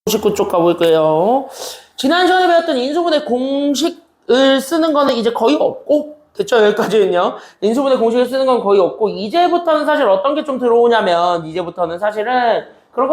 19쪽 가볼게요. 지난 시간에 배웠던 인수분해 공식을 쓰는 거는 이제 거의 없고, 됐죠? 여기까지는요. 인수분해 공식을 쓰는 건 거의 없고, 이제부터는 사실 어떤 게 좀 들어오냐면, 이제부터는 사실은 그런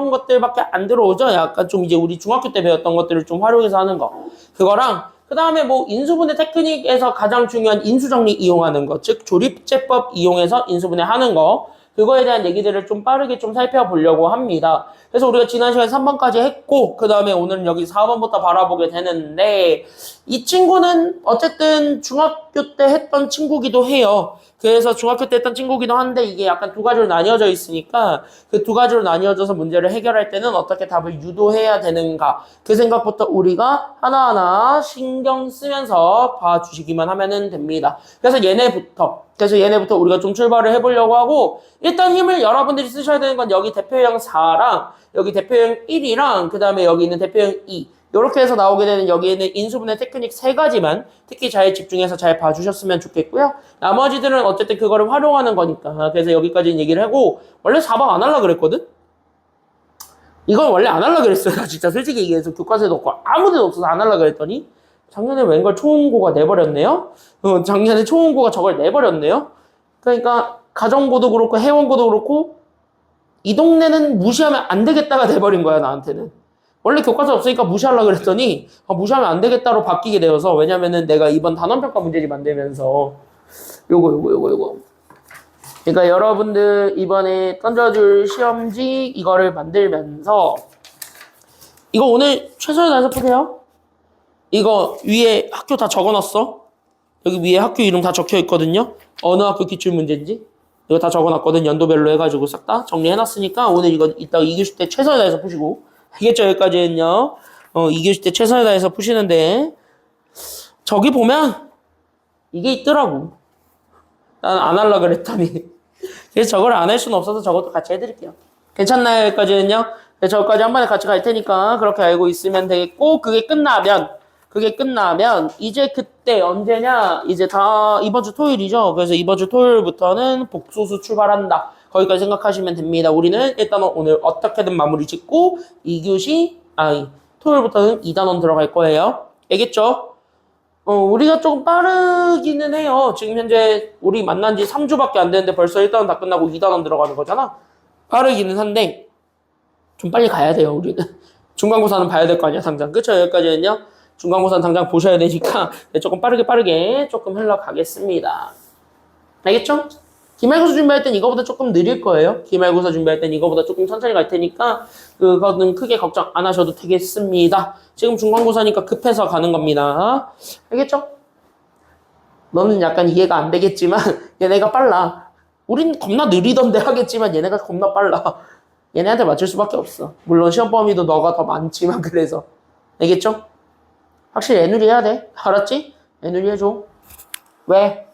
것들밖에 안 들어오죠? 약간 좀 이제 우리 중학교 때 배웠던 것들을 좀 활용해서 하는 거. 그거랑, 그 다음에 뭐 인수분해 테크닉에서 가장 중요한 인수정리 이용하는 거, 즉 조립제법 이용해서 인수분해 하는 거, 그거에 대한 얘기들을 좀 빠르게 좀 살펴보려고 합니다. 그래서 우리가 지난 시간에 3번까지 했고, 그 다음에 오늘은 여기 4번부터 바라보게 되는데, 이 친구는 어쨌든 중학교 때 했던 친구기도 해요. 그래서 중학교 때 했던 친구기도 한데, 이게 약간 두 가지로 나뉘어져 있으니까, 그 두 가지로 나뉘어져서 문제를 해결할 때는 어떻게 답을 유도해야 되는가. 그 생각부터 우리가 하나하나 신경 쓰면서 봐주시기만 하면 됩니다. 그래서 얘네부터 우리가 좀 출발을 해보려고 하고, 일단 힘을 여러분들이 쓰셔야 되는 건 여기 대표형 4랑 여기 대표형 1이랑 그 다음에 여기 있는 대표형 2 이렇게 해서 나오게 되는 여기에는 인수분해 테크닉 3가지만 특히 잘 집중해서 잘 봐주셨으면 좋겠고요. 나머지들은 어쨌든 그거를 활용하는 거니까. 그래서 여기까지는 얘기를 하고, 원래 4번 안 하려고 그랬거든? 이건 원래 안 하려고 그랬어요. 나 진짜 솔직히 얘기해서 교과서에도 없고 아무 데도 없어서 안 하려고 그랬더니 작년에 웬걸 초홍고가 내버렸네요. 작년에 초홍고가 저걸 내버렸네요. 그러니까 가정고도 그렇고 해원고도 그렇고 이 동네는 무시하면 안 되겠다가 돼버린 거야, 나한테는. 원래 교과서 없으니까 무시하려고 그랬더니 무시하면 안 되겠다로 바뀌게 되어서, 왜냐면은 내가 이번 단원평가 문제집 만들면서 요거 그러니까 여러분들 이번에 던져줄 시험지 이거를 만들면서 이거 오늘 최선을 다해서 푸세요. 이거 위에 학교 다 적어놨어. 여기 위에 학교 이름 다 적혀 있거든요. 어느 학교 기출문제인지 이거 다 적어놨거든. 연도별로 해가지고 싹 다 정리해놨으니까 오늘 이거 이따가 2교시 때 최선을 다해서 푸시고, 알겠죠? 여기까지는요. 2교시 때 최선을 다해서 푸시는데 저기 보면 이게 있더라고. 난 안 하려고 그랬더니 그래서 저걸 안 할 수는 없어서 저것도 같이 해드릴게요. 괜찮나요? 여기까지는요. 저까지 한 번에 같이 갈 테니까 그렇게 알고 있으면 되겠고, 그게 끝나면 이제 그때 언제냐, 이제 다 이번 주 토요일이죠. 그래서 이번 주 토요일부터는 복소수 출발한다. 거기까지 생각하시면 됩니다. 우리는 일단 오늘 어떻게든 마무리 짓고 2교시 토요일부터는 2단원 들어갈 거예요. 알겠죠? 우리가 조금 빠르기는 해요. 지금 현재 우리 만난 지 3주밖에 안 됐는데 벌써 1단원 다 끝나고 2단원 들어가는 거잖아. 빠르기는 한데 좀 빨리 가야 돼요, 우리는. 중간고사는 봐야 될 거 아니야, 당장. 그쵸? 여기까지는요. 중간고사는 당장 보셔야 되니까 조금 빠르게 조금 흘러가겠습니다. 알겠죠? 기말고사 준비할 땐 이거보다 조금 느릴 거예요. 기말고사 준비할 땐 이거보다 조금 천천히 갈 테니까 그거는 크게 걱정 안 하셔도 되겠습니다. 지금 중간고사니까 급해서 가는 겁니다. 알겠죠? 너는 약간 이해가 안 되겠지만 얘네가 빨라. 우린 겁나 느리던데 하겠지만 얘네가 겁나 빨라. 얘네한테 맞출 수밖에 없어. 물론 시험 범위도 너가 더 많지만 그래서. 알겠죠? 확실히 애누리 해야 돼. 알았지? 애누리 해줘. 왜?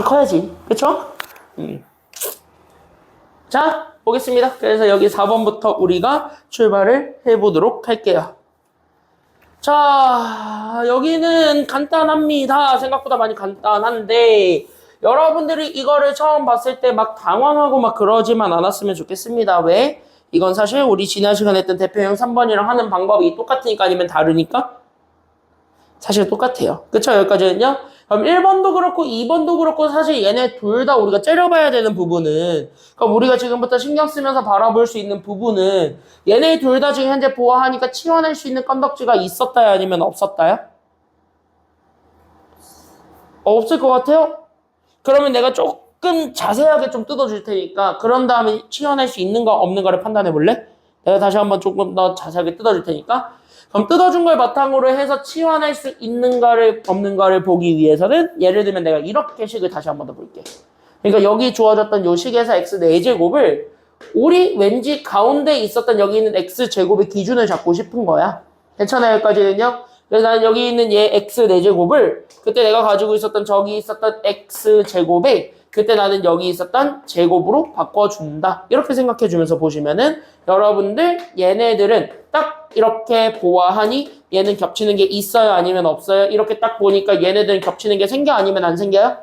커야지. 그쵸? 자, 보겠습니다. 그래서 여기 4번부터 우리가 출발을 해보도록 할게요. 자, 여기는 간단합니다. 생각보다 많이 간단한데 여러분들이 이거를 처음 봤을 때 막 당황하고 막 그러지만 않았으면 좋겠습니다. 왜? 이건 사실 우리 지난 시간에 했던 대표형 3번이랑 하는 방법이 똑같으니까 아니면 다르니까? 사실 똑같아요. 그쵸? 여기까지는요? 그럼 1번도 그렇고 2번도 그렇고 사실 얘네 둘 다 우리가 째려봐야 되는 부분은, 그럼 우리가 지금부터 신경 쓰면서 바라볼 수 있는 부분은 얘네 둘 다 지금 현재 보아하니까 치환할 수 있는 건덕지가 있었다야 아니면 없었다야? 없을 것 같아요? 그러면 내가 조금 자세하게 좀 뜯어줄 테니까 그런 다음에 치환할 수 있는 거 없는 거를 판단해 볼래? 내가 다시 한번 조금 더 자세하게 뜯어줄 테니까. 그럼 뜯어준 걸 바탕으로 해서 치환할 수 있는 거를 없는 거를 보기 위해서는 예를 들면 내가 이렇게 식을 다시 한번 더 볼게. 그러니까 여기 주어졌던 요 식에서 x 4제곱을 우리 왠지 가운데 있었던 여기 있는 x제곱의 기준을 잡고 싶은 거야. 괜찮아요, 여기까지는요? 그래서 나는 여기 있는 얘 x 4제곱을 그때 내가 가지고 있었던 저기 있었던 x제곱에 그때 나는 여기 있었던 제곱으로 바꿔준다. 이렇게 생각해주면서 보시면은 여러분들 얘네들은 딱 이렇게 보아하니 얘는 겹치는 게 있어요? 아니면 없어요? 이렇게 딱 보니까 얘네들은 겹치는 게 생겨? 아니면 안 생겨요?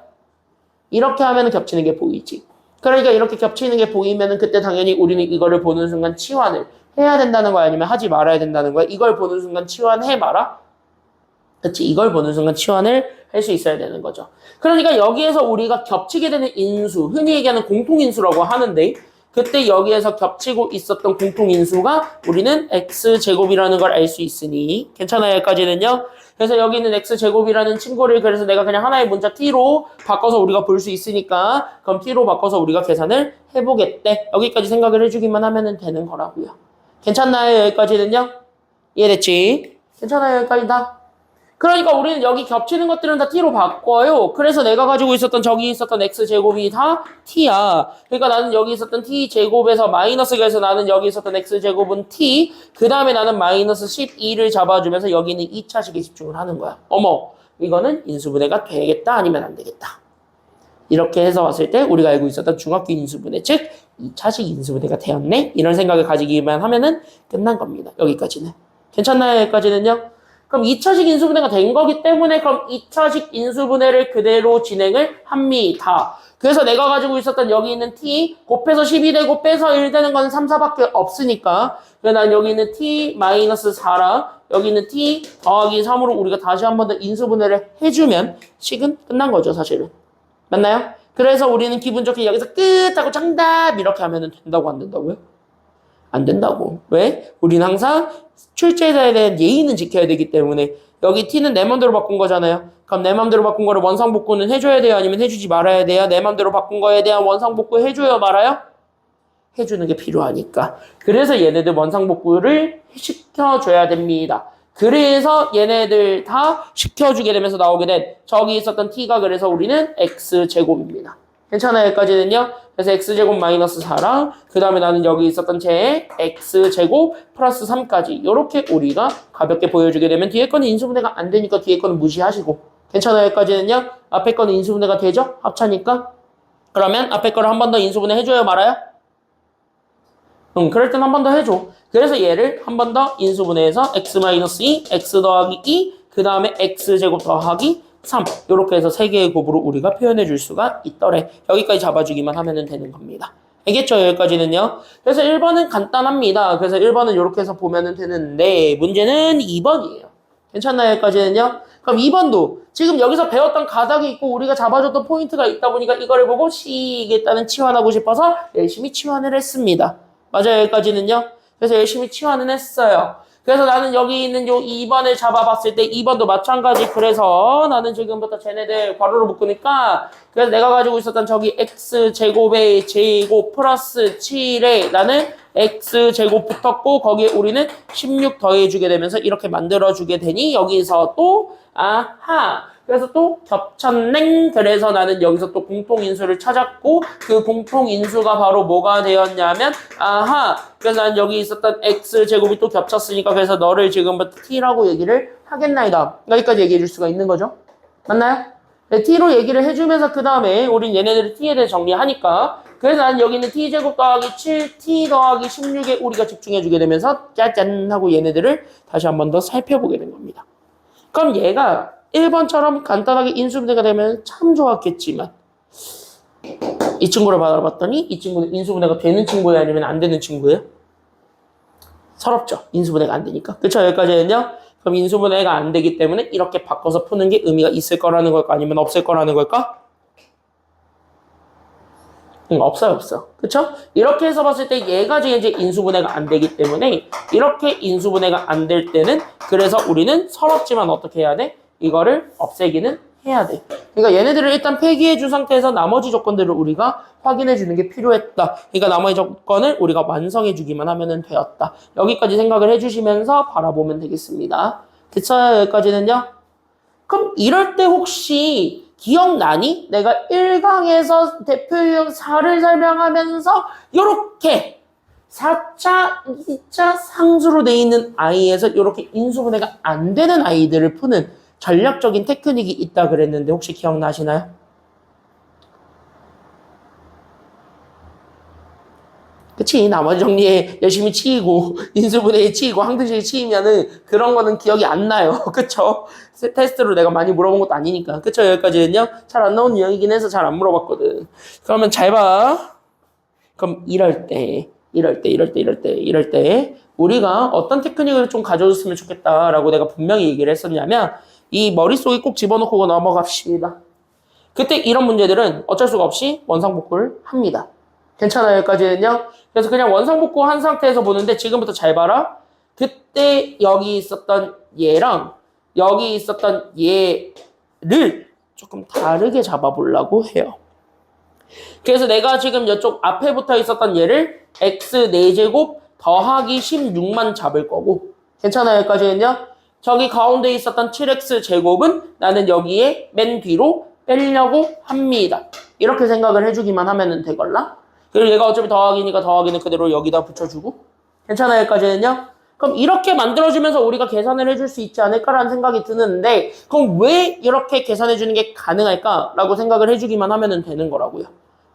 이렇게 하면 겹치는 게 보이지. 그러니까 이렇게 겹치는 게 보이면은 그때 당연히 우리는 이거를 보는 순간 치환을 해야 된다는 거야? 아니면 하지 말아야 된다는 거야? 이걸 보는 순간 치환해 마라? 그치? 이걸 보는 순간 치환을 할 수 있어야 되는 거죠. 그러니까 여기에서 우리가 겹치게 되는 인수, 흔히 얘기하는 공통인수라고 하는데 그때 여기에서 겹치고 있었던 공통인수가 우리는 x제곱이라는 걸 알 수 있으니 괜찮아요? 여기까지는요? 그래서 여기 있는 x제곱이라는 친구를 그래서 내가 그냥 하나의 문자 t로 바꿔서 우리가 볼 수 있으니까 그럼 t로 바꿔서 우리가 계산을 해보겠대. 여기까지 생각을 해주기만 하면 되는 거라고요. 괜찮나요? 여기까지는요? 이해됐지? 괜찮아요? 여기까지 다? 그러니까 우리는 여기 겹치는 것들은 다 t로 바꿔요. 그래서 내가 가지고 있었던 저기 있었던 x제곱이 다 t야. 그러니까 나는 여기 있었던 t제곱에서 마이너스가 해서 나는 여기 있었던 x제곱은 t. 그 다음에 나는 마이너스 12를 잡아주면서 여기는 2차식에 집중을 하는 거야. 어머, 이거는 인수분해가 되겠다 아니면 안 되겠다. 이렇게 해서 왔을 때 우리가 알고 있었던 중학교 인수분해, 즉 2차식 인수분해가 되었네? 이런 생각을 가지기만 하면은 끝난 겁니다. 여기까지는. 괜찮나요? 여기까지는요? 그럼 2차식 인수분해가 된 거기 때문에 그럼 2차식 인수분해를 그대로 진행을 합니다. 그래서 내가 가지고 있었던 여기 있는 t 곱해서 12 되고 빼서 1 되는 건 3, 4밖에 없으니까 그래서 난 여기 있는 t 마이너스 4랑 여기 있는 t 더하기 3으로 우리가 다시 한 번 더 인수분해를 해주면 식은 끝난 거죠, 사실은. 맞나요? 그래서 우리는 기분 좋게 여기서 끝 하고 정답 이렇게 하면 된다고 안 된다고요? 안 된다고. 왜? 우리는 항상 출제자에 대한 예의는 지켜야 되기 때문에 여기 t는 내 맘대로 바꾼 거잖아요. 그럼 내 맘대로 바꾼 거를 원상복구는 해줘야 돼요? 아니면 해주지 말아야 돼요? 내 맘대로 바꾼 거에 대한 원상복구 해줘요? 말아요? 해주는 게 필요하니까. 그래서 얘네들 원상복구를 시켜줘야 됩니다. 그래서 얘네들 다 시켜주게 되면서 나오게 된 저기 있었던 t가 그래서 우리는 x제곱입니다. 괜찮아요? 여기까지는요? 그래서 x제곱 마이너스 4랑 그 다음에 나는 여기 있었던 제 x제곱 플러스 3까지 이렇게 우리가 가볍게 보여주게 되면 뒤에 거는 인수분해가 안 되니까 뒤에 거는 무시하시고 괜찮아요? 여기까지는요? 앞에 거는 인수분해가 되죠? 합차니까? 그러면 앞에 거를 한 번 더 인수분해 해줘요? 말아요? 그럴 땐 한 번 더 해줘. 그래서 얘를 한 번 더 인수분해해서 x-2, x 더하기 2, 그 다음에 x제곱 더하기 3 이렇게 해서 3개의 곱으로 우리가 표현해 줄 수가 있더래. 여기까지 잡아주기만 하면 되는 겁니다. 알겠죠? 여기까지는요. 그래서 1번은 간단합니다. 그래서 1번은 이렇게 해서 보면 되는데 문제는 2번이에요. 괜찮나요? 여기까지는요. 그럼 2번도 지금 여기서 배웠던 가닥이 있고 우리가 잡아줬던 포인트가 있다 보니까 이거를 보고 시겠다는 치환하고 싶어서 열심히 치환을 했습니다. 맞아요? 여기까지는요. 그래서 열심히 치환은 했어요. 그래서 나는 여기 있는 요 2번을 잡아봤을 때 2번도 마찬가지. 그래서 나는 지금부터 쟤네들 괄호로 묶으니까 그래서 내가 가지고 있었던 저기 x제곱의 제곱 플러스 7에 나는 x제곱 붙었고 거기에 우리는 16 더해주게 되면서 이렇게 만들어주게 되니 여기서 또 아하 그래서 또 겹쳤냉. 그래서 나는 여기서 또 공통인수를 찾았고 그 공통인수가 바로 뭐가 되었냐면 아하 그래서 난 여기 있었던 x제곱이 또 겹쳤으니까 그래서 너를 지금부터 t라고 얘기를 하겠나이다. 여기까지 얘기해 줄 수가 있는 거죠. 맞나요? 네, t로 얘기를 해주면서 그 다음에 우린 얘네들이 t에 대해 정리하니까 그래서 난 여기 있는 t제곱 더하기 7, t 더하기 16에 우리가 집중해주게 되면서 짜잔 하고 얘네들을 다시 한 번 더 살펴보게 된 겁니다. 그럼 얘가 1번처럼 간단하게 인수분해가 되면 참 좋았겠지만 이 친구를 받아봤더니 이 친구는 인수분해가 되는 친구예요? 아니면 안 되는 친구예요? 서럽죠. 인수분해가 안 되니까. 그쵸? 여기까지는요. 그럼 인수분해가 안 되기 때문에 이렇게 바꿔서 푸는 게 의미가 있을 거라는 걸까? 아니면 없을 거라는 걸까? 없어요, 없어. 그쵸? 이렇게 해서 봤을 때 얘가 지금 이제 인수분해가 안 되기 때문에 이렇게 인수분해가 안 될 때는 그래서 우리는 서럽지만 어떻게 해야 돼? 이거를 없애기는 해야 돼. 그러니까 얘네들을 일단 폐기해 준 상태에서 나머지 조건들을 우리가 확인해 주는 게 필요했다. 그러니까 나머지 조건을 우리가 완성해 주기만 하면 되었다. 여기까지 생각을 해 주시면서 바라보면 되겠습니다. 됐어요? 여기까지는요? 그럼 이럴 때 혹시 기억나니? 내가 1강에서 대표 유형 4를 설명하면서 요렇게 4차, 2차 상수로 돼 있는 아이에서 요렇게 인수분해가 안 되는 아이들을 푸는 전략적인 테크닉이 있다 그랬는데 혹시 기억나시나요? 그치? 나머지 정리에 열심히 치이고 인수분해에 치이고 항등식에 치이면은 그런 거는 기억이 안 나요. 그쵸? 테스트로 내가 많이 물어본 것도 아니니까. 그쵸? 여기까지는요? 잘 안 나온 유형이긴 해서 잘 안 물어봤거든. 그러면 잘 봐. 그럼 이럴 때 우리가 어떤 테크닉을 좀 가져줬으면 좋겠다라고 내가 분명히 얘기를 했었냐면 이 머릿속에 꼭 집어넣고 넘어갑시다. 그때 이런 문제들은 어쩔 수가 없이 원상복구를 합니다. 괜찮아요, 여기까지는요? 그래서 그냥 원상복구 한 상태에서 보는데 지금부터 잘 봐라. 그때 여기 있었던 얘랑 여기 있었던 얘를 조금 다르게 잡아보려고 해요. 그래서 내가 지금 이쪽 앞에 붙어 있었던 얘를 x 4제곱 더하기 16만 잡을 거고 괜찮아요, 여기까지는요? 저기 가운데 있었던 7x 제곱은 나는 여기에 맨 뒤로 빼려고 합니다. 이렇게 생각을 해주기만 하면 되걸라? 그리고 얘가 어차피 더하기니까 더하기는 그대로 여기다 붙여주고 괜찮아요, 여기까지는요? 그럼 이렇게 만들어주면서 우리가 계산을 해줄 수 있지 않을까라는 생각이 드는데 그럼 왜 이렇게 계산해주는 게 가능할까라고 생각을 해주기만 하면 되는 거라고요.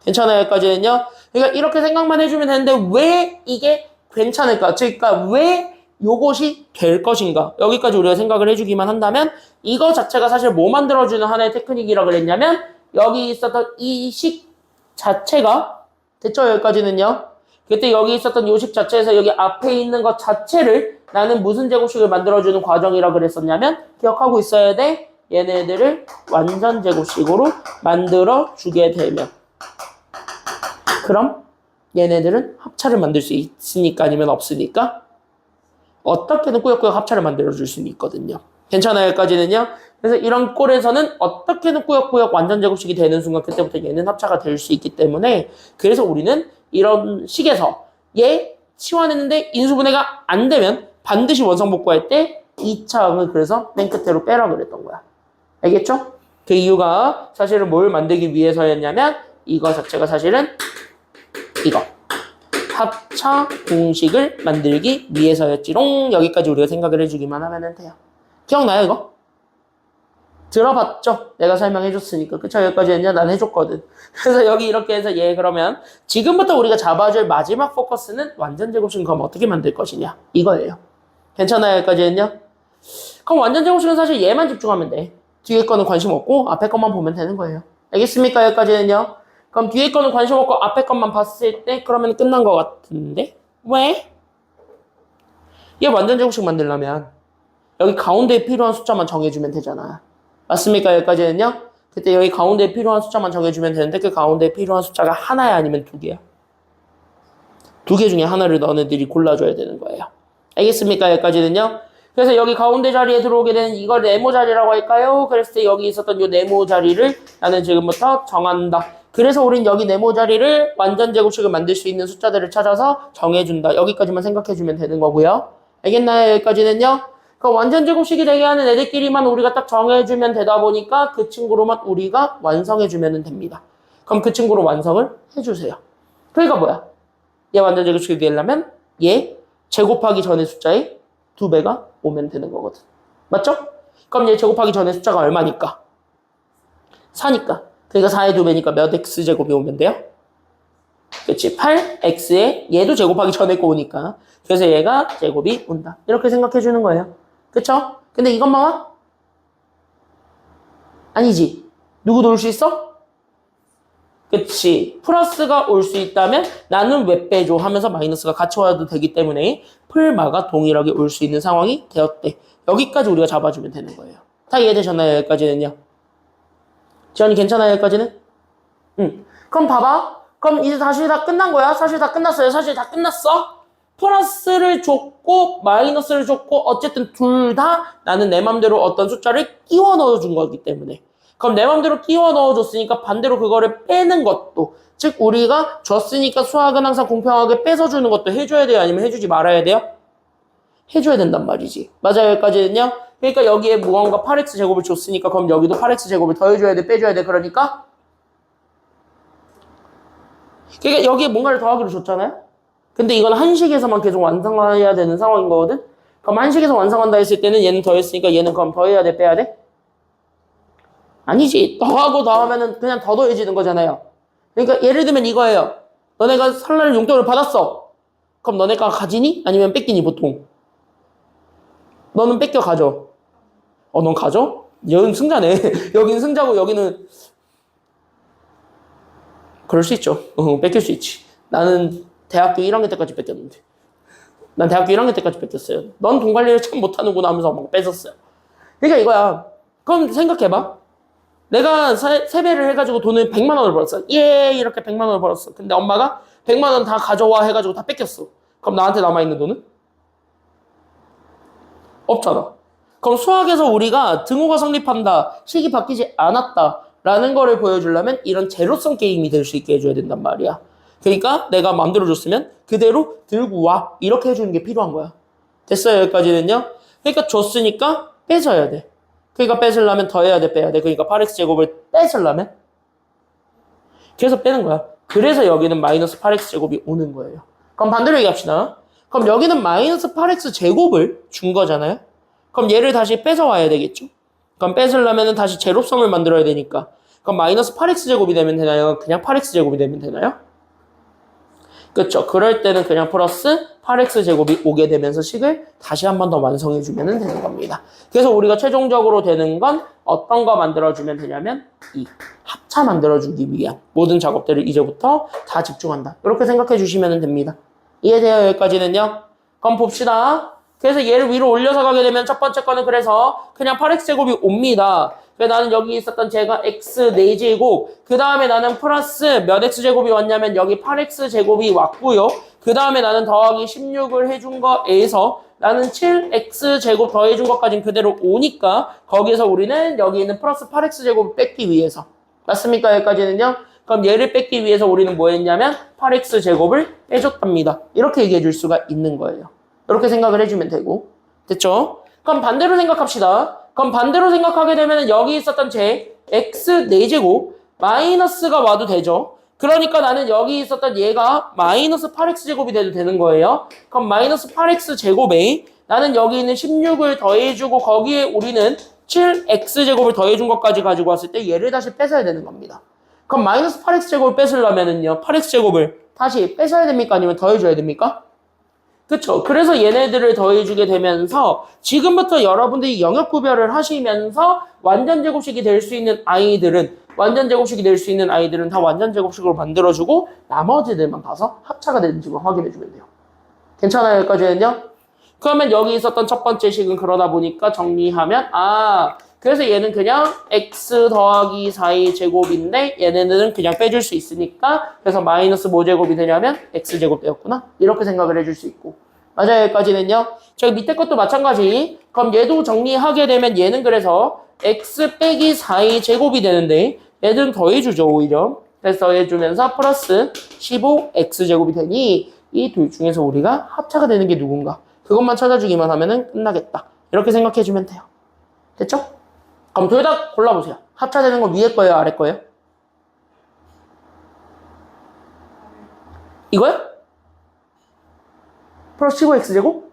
괜찮아요, 여기까지는요? 그러니까 이렇게 생각만 해주면 되는데 왜 이게 괜찮을까? 그러니까 왜 요것이 될 것인가? 여기까지 우리가 생각을 해주기만 한다면 이거 자체가 사실 뭐 만들어주는 하나의 테크닉이라고 그랬냐면 여기 있었던 이 식 자체가 됐죠? 여기까지는요? 그때 여기 있었던 요식 자체에서 여기 앞에 있는 것 자체를 나는 무슨 제곱식을 만들어주는 과정이라고 그랬었냐면 기억하고 있어야 돼. 얘네들을 완전 제곱식으로 만들어주게 되면 그럼 얘네들은 합차를 만들 수 있으니까 아니면 없으니까 어떻게든 꾸역꾸역 합차를 만들어줄 수는 있거든요. 괜찮아요, 여기까지는요? 그래서 이런 꼴에서는 어떻게든 꾸역꾸역 완전 제곱식이 되는 순간 그때부터 얘는 합차가 될 수 있기 때문에 그래서 우리는 이런 식에서 얘 치환했는데 인수분해가 안 되면 반드시 원상복구할 때 2차항을 그래서 맨 끝으로 빼라 그랬던 거야. 알겠죠? 그 이유가 사실은 뭘 만들기 위해서였냐면 이거 자체가 사실은 이거 합차 공식을 만들기 위해서였지롱. 여기까지 우리가 생각을 해주기만 하면 돼요. 기억나요 이거? 들어봤죠? 내가 설명해줬으니까. 그쵸? 여기까지 했냐? 난 해줬거든. 그래서 여기 이렇게 해서 얘 그러면 지금부터 우리가 잡아줄 마지막 포커스는 완전 제곱식은 그럼 어떻게 만들 것이냐? 이거예요. 괜찮아요? 여기까지 했냐? 그럼 완전 제곱식은 사실 얘만 집중하면 돼. 뒤에 거는 관심 없고 앞에 것만 보면 되는 거예요. 알겠습니까? 여기까지는요? 그럼 뒤에 거는 관심 없고 앞에 것만 봤을 때 그러면 끝난 것 같은데? 왜? 얘 완전 제곱식 만들려면 여기 가운데에 필요한 숫자만 정해주면 되잖아. 맞습니까? 여기까지는요? 그때 여기 가운데에 필요한 숫자만 정해주면 되는데 그 가운데에 필요한 숫자가 하나야 아니면 두 개야? 두 개 중에 하나를 너네들이 골라줘야 되는 거예요. 알겠습니까? 여기까지는요? 그래서 여기 가운데 자리에 들어오게 되는 이걸 네모 자리라고 할까요? 그랬을 때 여기 있었던 이 네모 자리를 나는 지금부터 정한다. 그래서 우린 여기 네모 자리를 완전 제곱식을 만들 수 있는 숫자들을 찾아서 정해준다. 여기까지만 생각해주면 되는 거고요. 알겠나요? 여기까지는요? 그럼 완전 제곱식이 되게 하는 애들끼리만 우리가 딱 정해주면 되다 보니까 그 친구로만 우리가 완성해주면 됩니다. 그럼 그 친구로 완성을 해주세요. 그러니까 뭐야? 얘 완전 제곱식이 되려면 얘 제곱하기 전의 숫자에 2배가 오면 되는 거거든. 맞죠? 그럼 얘 제곱하기 전의 숫자가 얼마니까? 4니까. 그러니까 4의 2배니까 몇 x제곱이 오면 돼요? 그치? 8x에 얘도 제곱하기 전에 거 오니까. 그래서 얘가 제곱이 온다. 이렇게 생각해 주는 거예요. 그쵸? 근데 이것만 와? 아니지. 누구도 올 수 있어? 그치. 플러스가 올 수 있다면 나는 왜 빼줘 하면서 마이너스가 같이 와도 되기 때문에 풀마가 동일하게 올 수 있는 상황이 되었대. 여기까지 우리가 잡아주면 되는 거예요. 다 이해되셨나요? 여기까지는요. 지연이 괜찮아요? 여기까지는? 응. 그럼 봐봐. 그럼 이제 다시 다 끝난 거야? 사실 다 끝났어요. 사실 다 끝났어. 플러스를 줬고 마이너스를 줬고 어쨌든 둘 다 나는 내 맘대로 어떤 숫자를 끼워 넣어준 거기 때문에 그럼 내 맘대로 끼워 넣어줬으니까 반대로 그거를 빼는 것도 즉 우리가 줬으니까 수학은 항상 공평하게 뺏어주는 것도 해줘야 돼요? 아니면 해주지 말아야 돼요? 해줘야 된단 말이지. 맞아요, 여기까지는요? 그러니까 여기에 무언가 8x 제곱을 줬으니까 그럼 여기도 8x 제곱을 더해줘야 돼, 빼줘야 돼. 그러니까 여기에 뭔가를 더하기로 줬잖아요? 근데 이건 한식에서만 계속 완성해야 되는 상황인 거거든? 그럼 한식에서 완성한다 했을 때는 얘는 더했으니까 얘는 그럼 더해야 돼, 빼야 돼? 아니지. 더하고 더하면은 그냥 더 더해지는 거잖아요. 그러니까 예를 들면 이거예요. 너네가 설날 용돈을 받았어. 그럼 너네가 가지니? 아니면 뺏기니, 보통? 너는 뺏겨 가져. 넌 가져? 여긴 승자네. 여긴 승자고 여기는 그럴 수 있죠. 뺏길 수 있지. 나는 대학교 1학년 때까지 뺏겼는데. 난 대학교 1학년 때까지 뺏겼어요. 넌 돈 관리를 참 못하는구나 하면서 막 뺏었어요. 그러니까 이거야. 그럼 생각해봐. 내가 세배를 해가지고 돈을 100만 원을 벌었어. 예, 이렇게 100만 원을 벌었어. 근데 엄마가 100만 원 다 가져와 해가지고 다 뺏겼어. 그럼 나한테 남아있는 돈은? 없잖아. 그럼 수학에서 우리가 등호가 성립한다, 식이 바뀌지 않았다라는 거를 보여주려면 이런 제로성 게임이 될 수 있게 해줘야 된단 말이야. 그러니까 내가 만들어줬으면 그대로 들고 와 이렇게 해주는 게 필요한 거야. 됐어요, 여기까지는요? 그러니까 줬으니까 뺏어야 돼. 그러니까 뺏으려면 더해야 돼, 빼야 돼. 그러니까 8x 제곱을 뺏으려면 그래서 빼는 거야. 그래서 여기는 마이너스 8x 제곱이 오는 거예요. 그럼 반대로 얘기합시다. 그럼 여기는 마이너스 8x 제곱을 준 거잖아요. 그럼 얘를 다시 뺏어와야 되겠죠. 그럼 뺏으려면 다시 제곱섬을 만들어야 되니까. 그럼 마이너스 8x 제곱이 되면 되나요? 그냥 8x 제곱이 되면 되나요? 그렇죠. 그럴 때는 그냥 플러스 8x 제곱이 오게 되면서 식을 다시 한 번 더 완성해주면 되는 겁니다. 그래서 우리가 최종적으로 되는 건 어떤 거 만들어주면 되냐면 이 합차 만들어주기 위한 모든 작업들을 이제부터 다 집중한다. 이렇게 생각해 주시면 됩니다. 이해돼요? 여기까지는요? 그럼 봅시다. 그래서 얘를 위로 올려서 가게 되면 첫 번째 거는 그래서 그냥 8x 제곱이 옵니다. 그래서 나는 여기 있었던 제가 x 4제곱, 그 다음에 나는 플러스 몇 x 제곱이 왔냐면 여기 8x 제곱이 왔고요. 그 다음에 나는 더하기 16을 해준 거에서 나는 7x 제곱 더해준 것까지는 그대로 오니까 거기에서 우리는 여기 있는 플러스 8x 제곱을 뺏기 위해서, 맞습니까? 여기까지는요? 그럼 얘를 뺏기 위해서 우리는 뭐 했냐면 8x 제곱을 빼줬답니다. 이렇게 얘기해 줄 수가 있는 거예요. 이렇게 생각을 해주면 되고. 됐죠? 그럼 반대로 생각합시다. 그럼 반대로 생각하게 되면 여기 있었던 제 x 4제곱 마이너스가 와도 되죠. 그러니까 나는 여기 있었던 얘가 마이너스 8x 제곱이 돼도 되는 거예요. 그럼 마이너스 8x 제곱에 나는 여기 있는 16을 더해주고 거기에 우리는 7x 제곱을 더해준 것까지 가지고 왔을 때 얘를 다시 뺏어야 되는 겁니다. 그럼 마이너스 8x 제곱을 뺏으려면은요, 8x 제곱을 다시 뺏어야 됩니까? 아니면 더해줘야 됩니까? 그쵸. 그래서 얘네들을 더해주게 되면서 지금부터 여러분들이 영역 구별을 하시면서 완전 제곱식이 될 수 있는 아이들은 다 완전 제곱식으로 만들어주고 나머지들만 봐서 합차가 되는지만 확인해주면 돼요. 괜찮아요? 여기까지는요? 그러면 여기 있었던 첫 번째 식은 그러다 보니까 정리하면 그래서 얘는 그냥 x 더하기 4의 제곱인데 얘네들은 그냥 빼줄 수 있으니까 그래서 마이너스 뭐 제곱이 되냐면 x제곱 되었구나. 이렇게 생각을 해줄 수 있고. 맞아요. 여기까지는요. 저기 밑에 것도 마찬가지. 그럼 얘도 정리하게 되면 얘는 그래서 x 빼기 4의 제곱이 되는데 얘들은 더해주죠. 오히려. 그래서 더해주면서 플러스 15x제곱이 되니 이 둘 중에서 우리가 합차가 되는 게 누군가. 그것만 찾아주기만 하면은 끝나겠다. 이렇게 생각해주면 돼요. 됐죠? 그럼 둘 다 골라보세요. 합차되는 건 위에 거예요? 아래 거예요? 이거요? 플러스 15x제곱?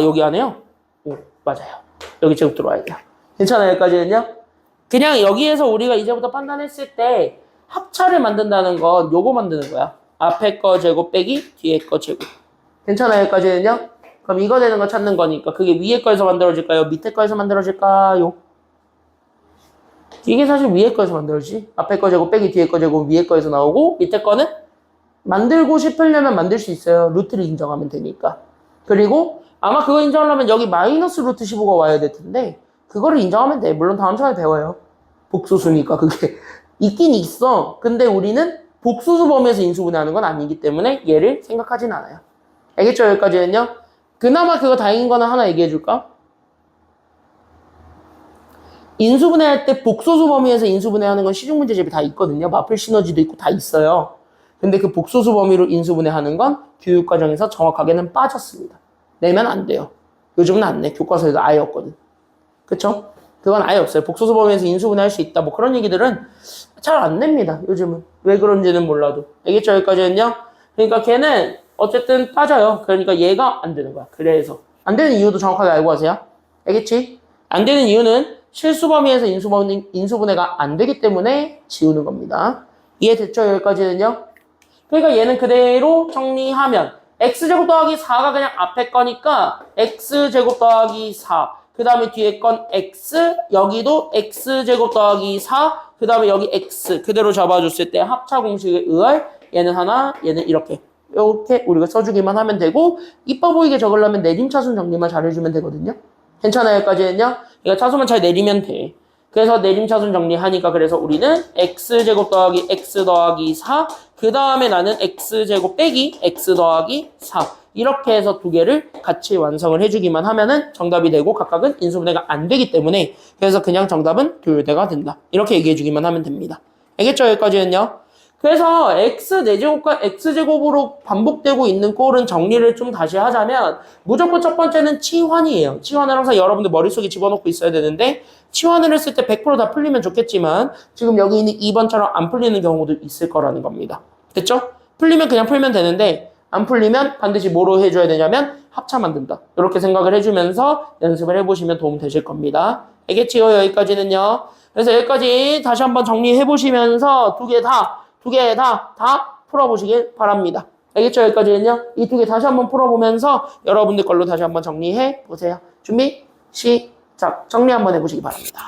여기 안에요? 오, 맞아요. 여기 제곱 들어와야 돼요. 괜찮아요? 여기까지는요? 그냥 여기에서 우리가 이제부터 판단했을 때 합차를 만든다는 건 요거 만드는 거야. 앞에 거 제곱 빼기 뒤에 거 제곱. 괜찮아요? 여기까지는요? 그럼 이거 되는 거 찾는 거니까 그게 위에 거에서 만들어질까요? 밑에 거에서 만들어질까요? 이게 사실 위에 거에서 만들어지지. 앞에 거 제곱 빼기 뒤에 거 제곱 위에 거에서 나오고 밑에 거는 만들고 싶으려면 만들 수 있어요. 루트를 인정하면 되니까. 그리고 아마 그거 인정하려면 여기 마이너스 루트 15가 와야 될 텐데 그거를 인정하면 돼. 물론 다음 시간에 배워요. 복수수니까 그게 있긴 있어. 근데 우리는 복수수 범위에서 인수분해하는 건 아니기 때문에 얘를 생각하진 않아요. 알겠죠? 여기까지는요. 그나마 그거 다행인 거는 하나 얘기해 줄까? 인수분해할 때 복소수 범위에서 인수분해하는 건 시중문제집이 다 있거든요. 마플 시너지도 있고 다 있어요. 근데 그 복소수 범위로 인수분해하는 건 교육과정에서 정확하게는 빠졌습니다. 내면 안 돼요. 요즘은 안 내. 교과서에도 아예 없거든. 그쵸? 그건 아예 없어요. 복소수 범위에서 인수분해할 수 있다. 뭐 그런 얘기들은 잘 안 냅니다. 요즘은. 왜 그런지는 몰라도. 알겠죠? 여기까지는요? 그러니까 걔는 어쨌든 빠져요. 그러니까 얘가 안 되는 거야. 그래서. 안 되는 이유도 정확하게 알고 가세요. 알겠지? 안 되는 이유는 실수 범위에서 인수분해가 안 되기 때문에 지우는 겁니다. 이해됐죠? 여기까지는요? 그러니까 얘는 그대로 정리하면 x제곱 더하기 4가 그냥 앞에 거니까 x제곱 더하기 4. 그 다음에 뒤에 건 x, 여기도 x제곱 더하기 4. 그 다음에 여기 x 그대로 잡아줬을 때 합차 공식에 의할 얘는 하나, 얘는 이렇게. 이렇게 우리가 써주기만 하면 되고 이뻐 보이게 적으려면 내림차순 정리만 잘해주면 되거든요. 괜찮아요, 여기까지는요? 그러니까 차수만 잘 내리면 돼. 그래서 내림차순 정리하니까 그래서 우리는 x제곱 더하기 x 더하기 4, 그 다음에 나는 x제곱 빼기 x 더하기 4. 이렇게 해서 두 개를 같이 완성을 해주기만 하면은 정답이 되고 각각은 인수분해가 안 되기 때문에 그래서 그냥 정답은 교율대가 된다. 이렇게 얘기해주기만 하면 됩니다. 알겠죠? 여기까지는요? 그래서 x4제곱과 x제곱으로 반복되고 있는 꼴은 정리를 좀 다시 하자면 무조건 첫 번째는 치환이에요. 치환을 항상 여러분들 머릿속에 집어넣고 있어야 되는데 치환을 했을 때 100%다 풀리면 좋겠지만 지금 여기 있는 2번처럼 안 풀리는 경우도 있을 거라는 겁니다. 됐죠? 풀리면 그냥 풀면 되는데 안 풀리면 반드시 뭐로 해줘야 되냐면 합차 만든다. 이렇게 생각을 해주면서 연습을 해보시면 도움 되실 겁니다. 알겠지요? 여기까지는요. 그래서 여기까지 다시 한번 정리해보시면서 두 개 다 풀어보시길 바랍니다. 알겠죠? 여기까지는요. 이 두 개 다시 한번 풀어보면서 여러분들 걸로 다시 한번 정리해 보세요. 준비, 시작. 정리 한번 해보시기 바랍니다.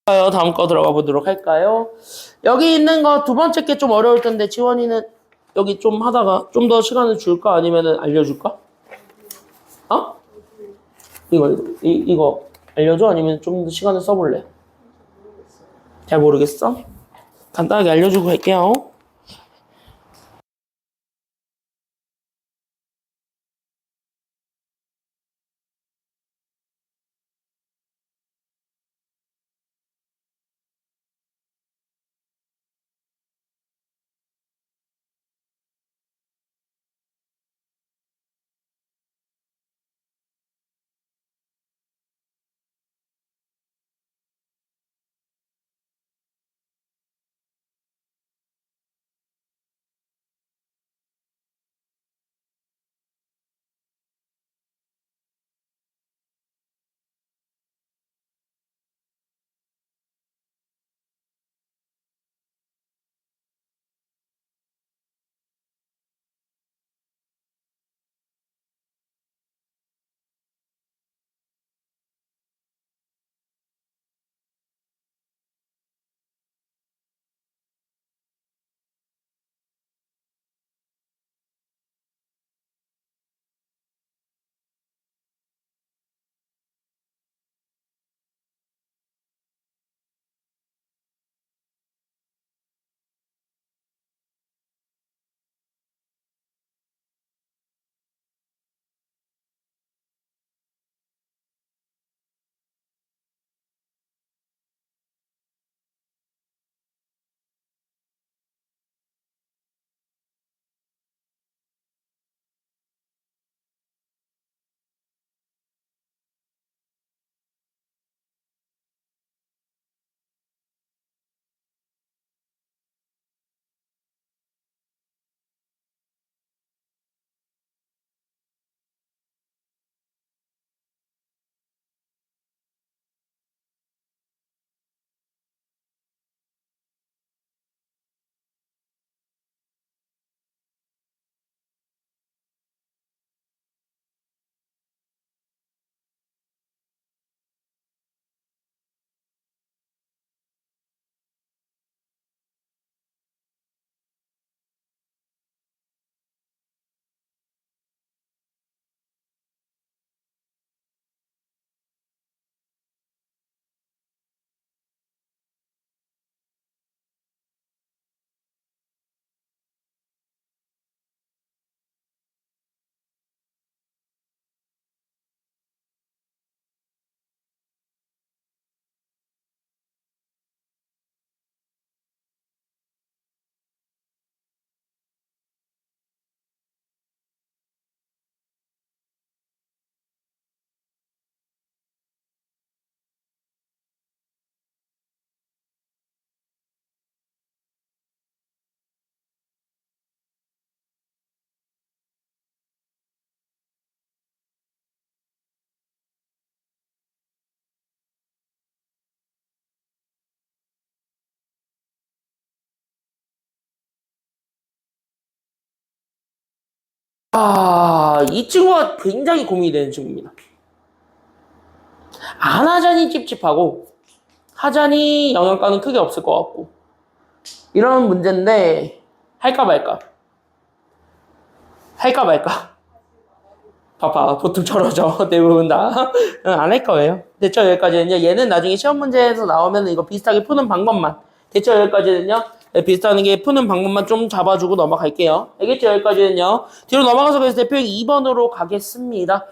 다음 거 들어가 보도록 할까요? 여기 있는 거 두 번째 게 좀 어려울 텐데 지원이는 여기 좀 하다가 좀 더 시간을 줄까? 아니면은 알려줄까? 어? 이거 알려줘? 아니면 좀 더 시간을 써볼래? 잘 모르겠어? 간단하게 알려주고 갈게요. 이 친구가 굉장히 고민이 되는 친구입니다. 안 하자니 찝찝하고 하자니 영향가는 크게 없을 것 같고 이런 문제인데 할까 말까? 할까 말까? 봐봐 보통 저러죠. 대부분 다 안 할 거예요. 대충 여기까지는요. 얘는 나중에 시험 문제에서 나오면 이거 비슷하게 푸는 방법만 대충 여기까지는요. 비슷한 게 푸는 방법만 좀 잡아주고 넘어갈게요. 알겠죠? 여기까지는요. 뒤로 넘어가서 그래서 대표형 2번으로 가겠습니다.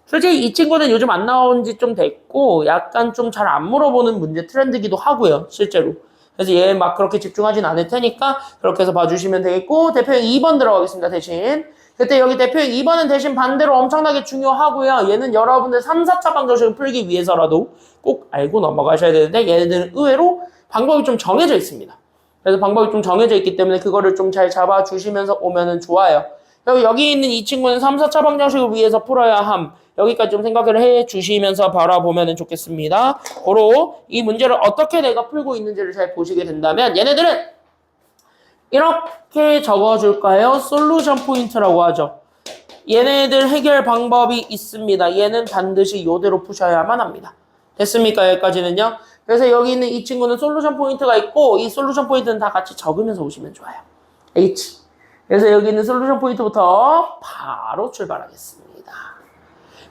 솔직히 이 친구는 요즘 안 나온 지 좀 됐고 약간 좀 잘 안 물어보는 문제 트렌드기도 하고요. 실제로. 그래서 얘 막 그렇게 집중하진 않을 테니까 그렇게 해서 봐주시면 되겠고 대표형 2번 들어가겠습니다. 대신. 그때 여기 대표형 2번은 대신 반대로 엄청나게 중요하고요. 얘는 여러분들 3, 4차 방정식을 풀기 위해서라도 꼭 알고 넘어가셔야 되는데 얘네들은 의외로 방법이 좀 정해져 있습니다. 그래서 방법이 좀 정해져 있기 때문에 그거를 좀 잘 잡아주시면서 오면은 좋아요. 여기 있는 이 친구는 3, 4차 방정식을 위해서 풀어야 함. 여기까지 좀 생각을 해 주시면서 바라보면 좋겠습니다. 고로 이 문제를 어떻게 내가 풀고 있는지를 잘 보시게 된다면 얘네들은 이렇게 적어줄까요? 솔루션 포인트라고 하죠. 얘네들 해결 방법이 있습니다. 얘는 반드시 이대로 푸셔야만 합니다. 됐습니까? 여기까지는요. 그래서 여기 있는 이 친구는 솔루션 포인트가 있고 이 솔루션 포인트는 다 같이 적으면서 오시면 좋아요. H. 그래서 여기 있는 솔루션 포인트부터 바로 출발하겠습니다.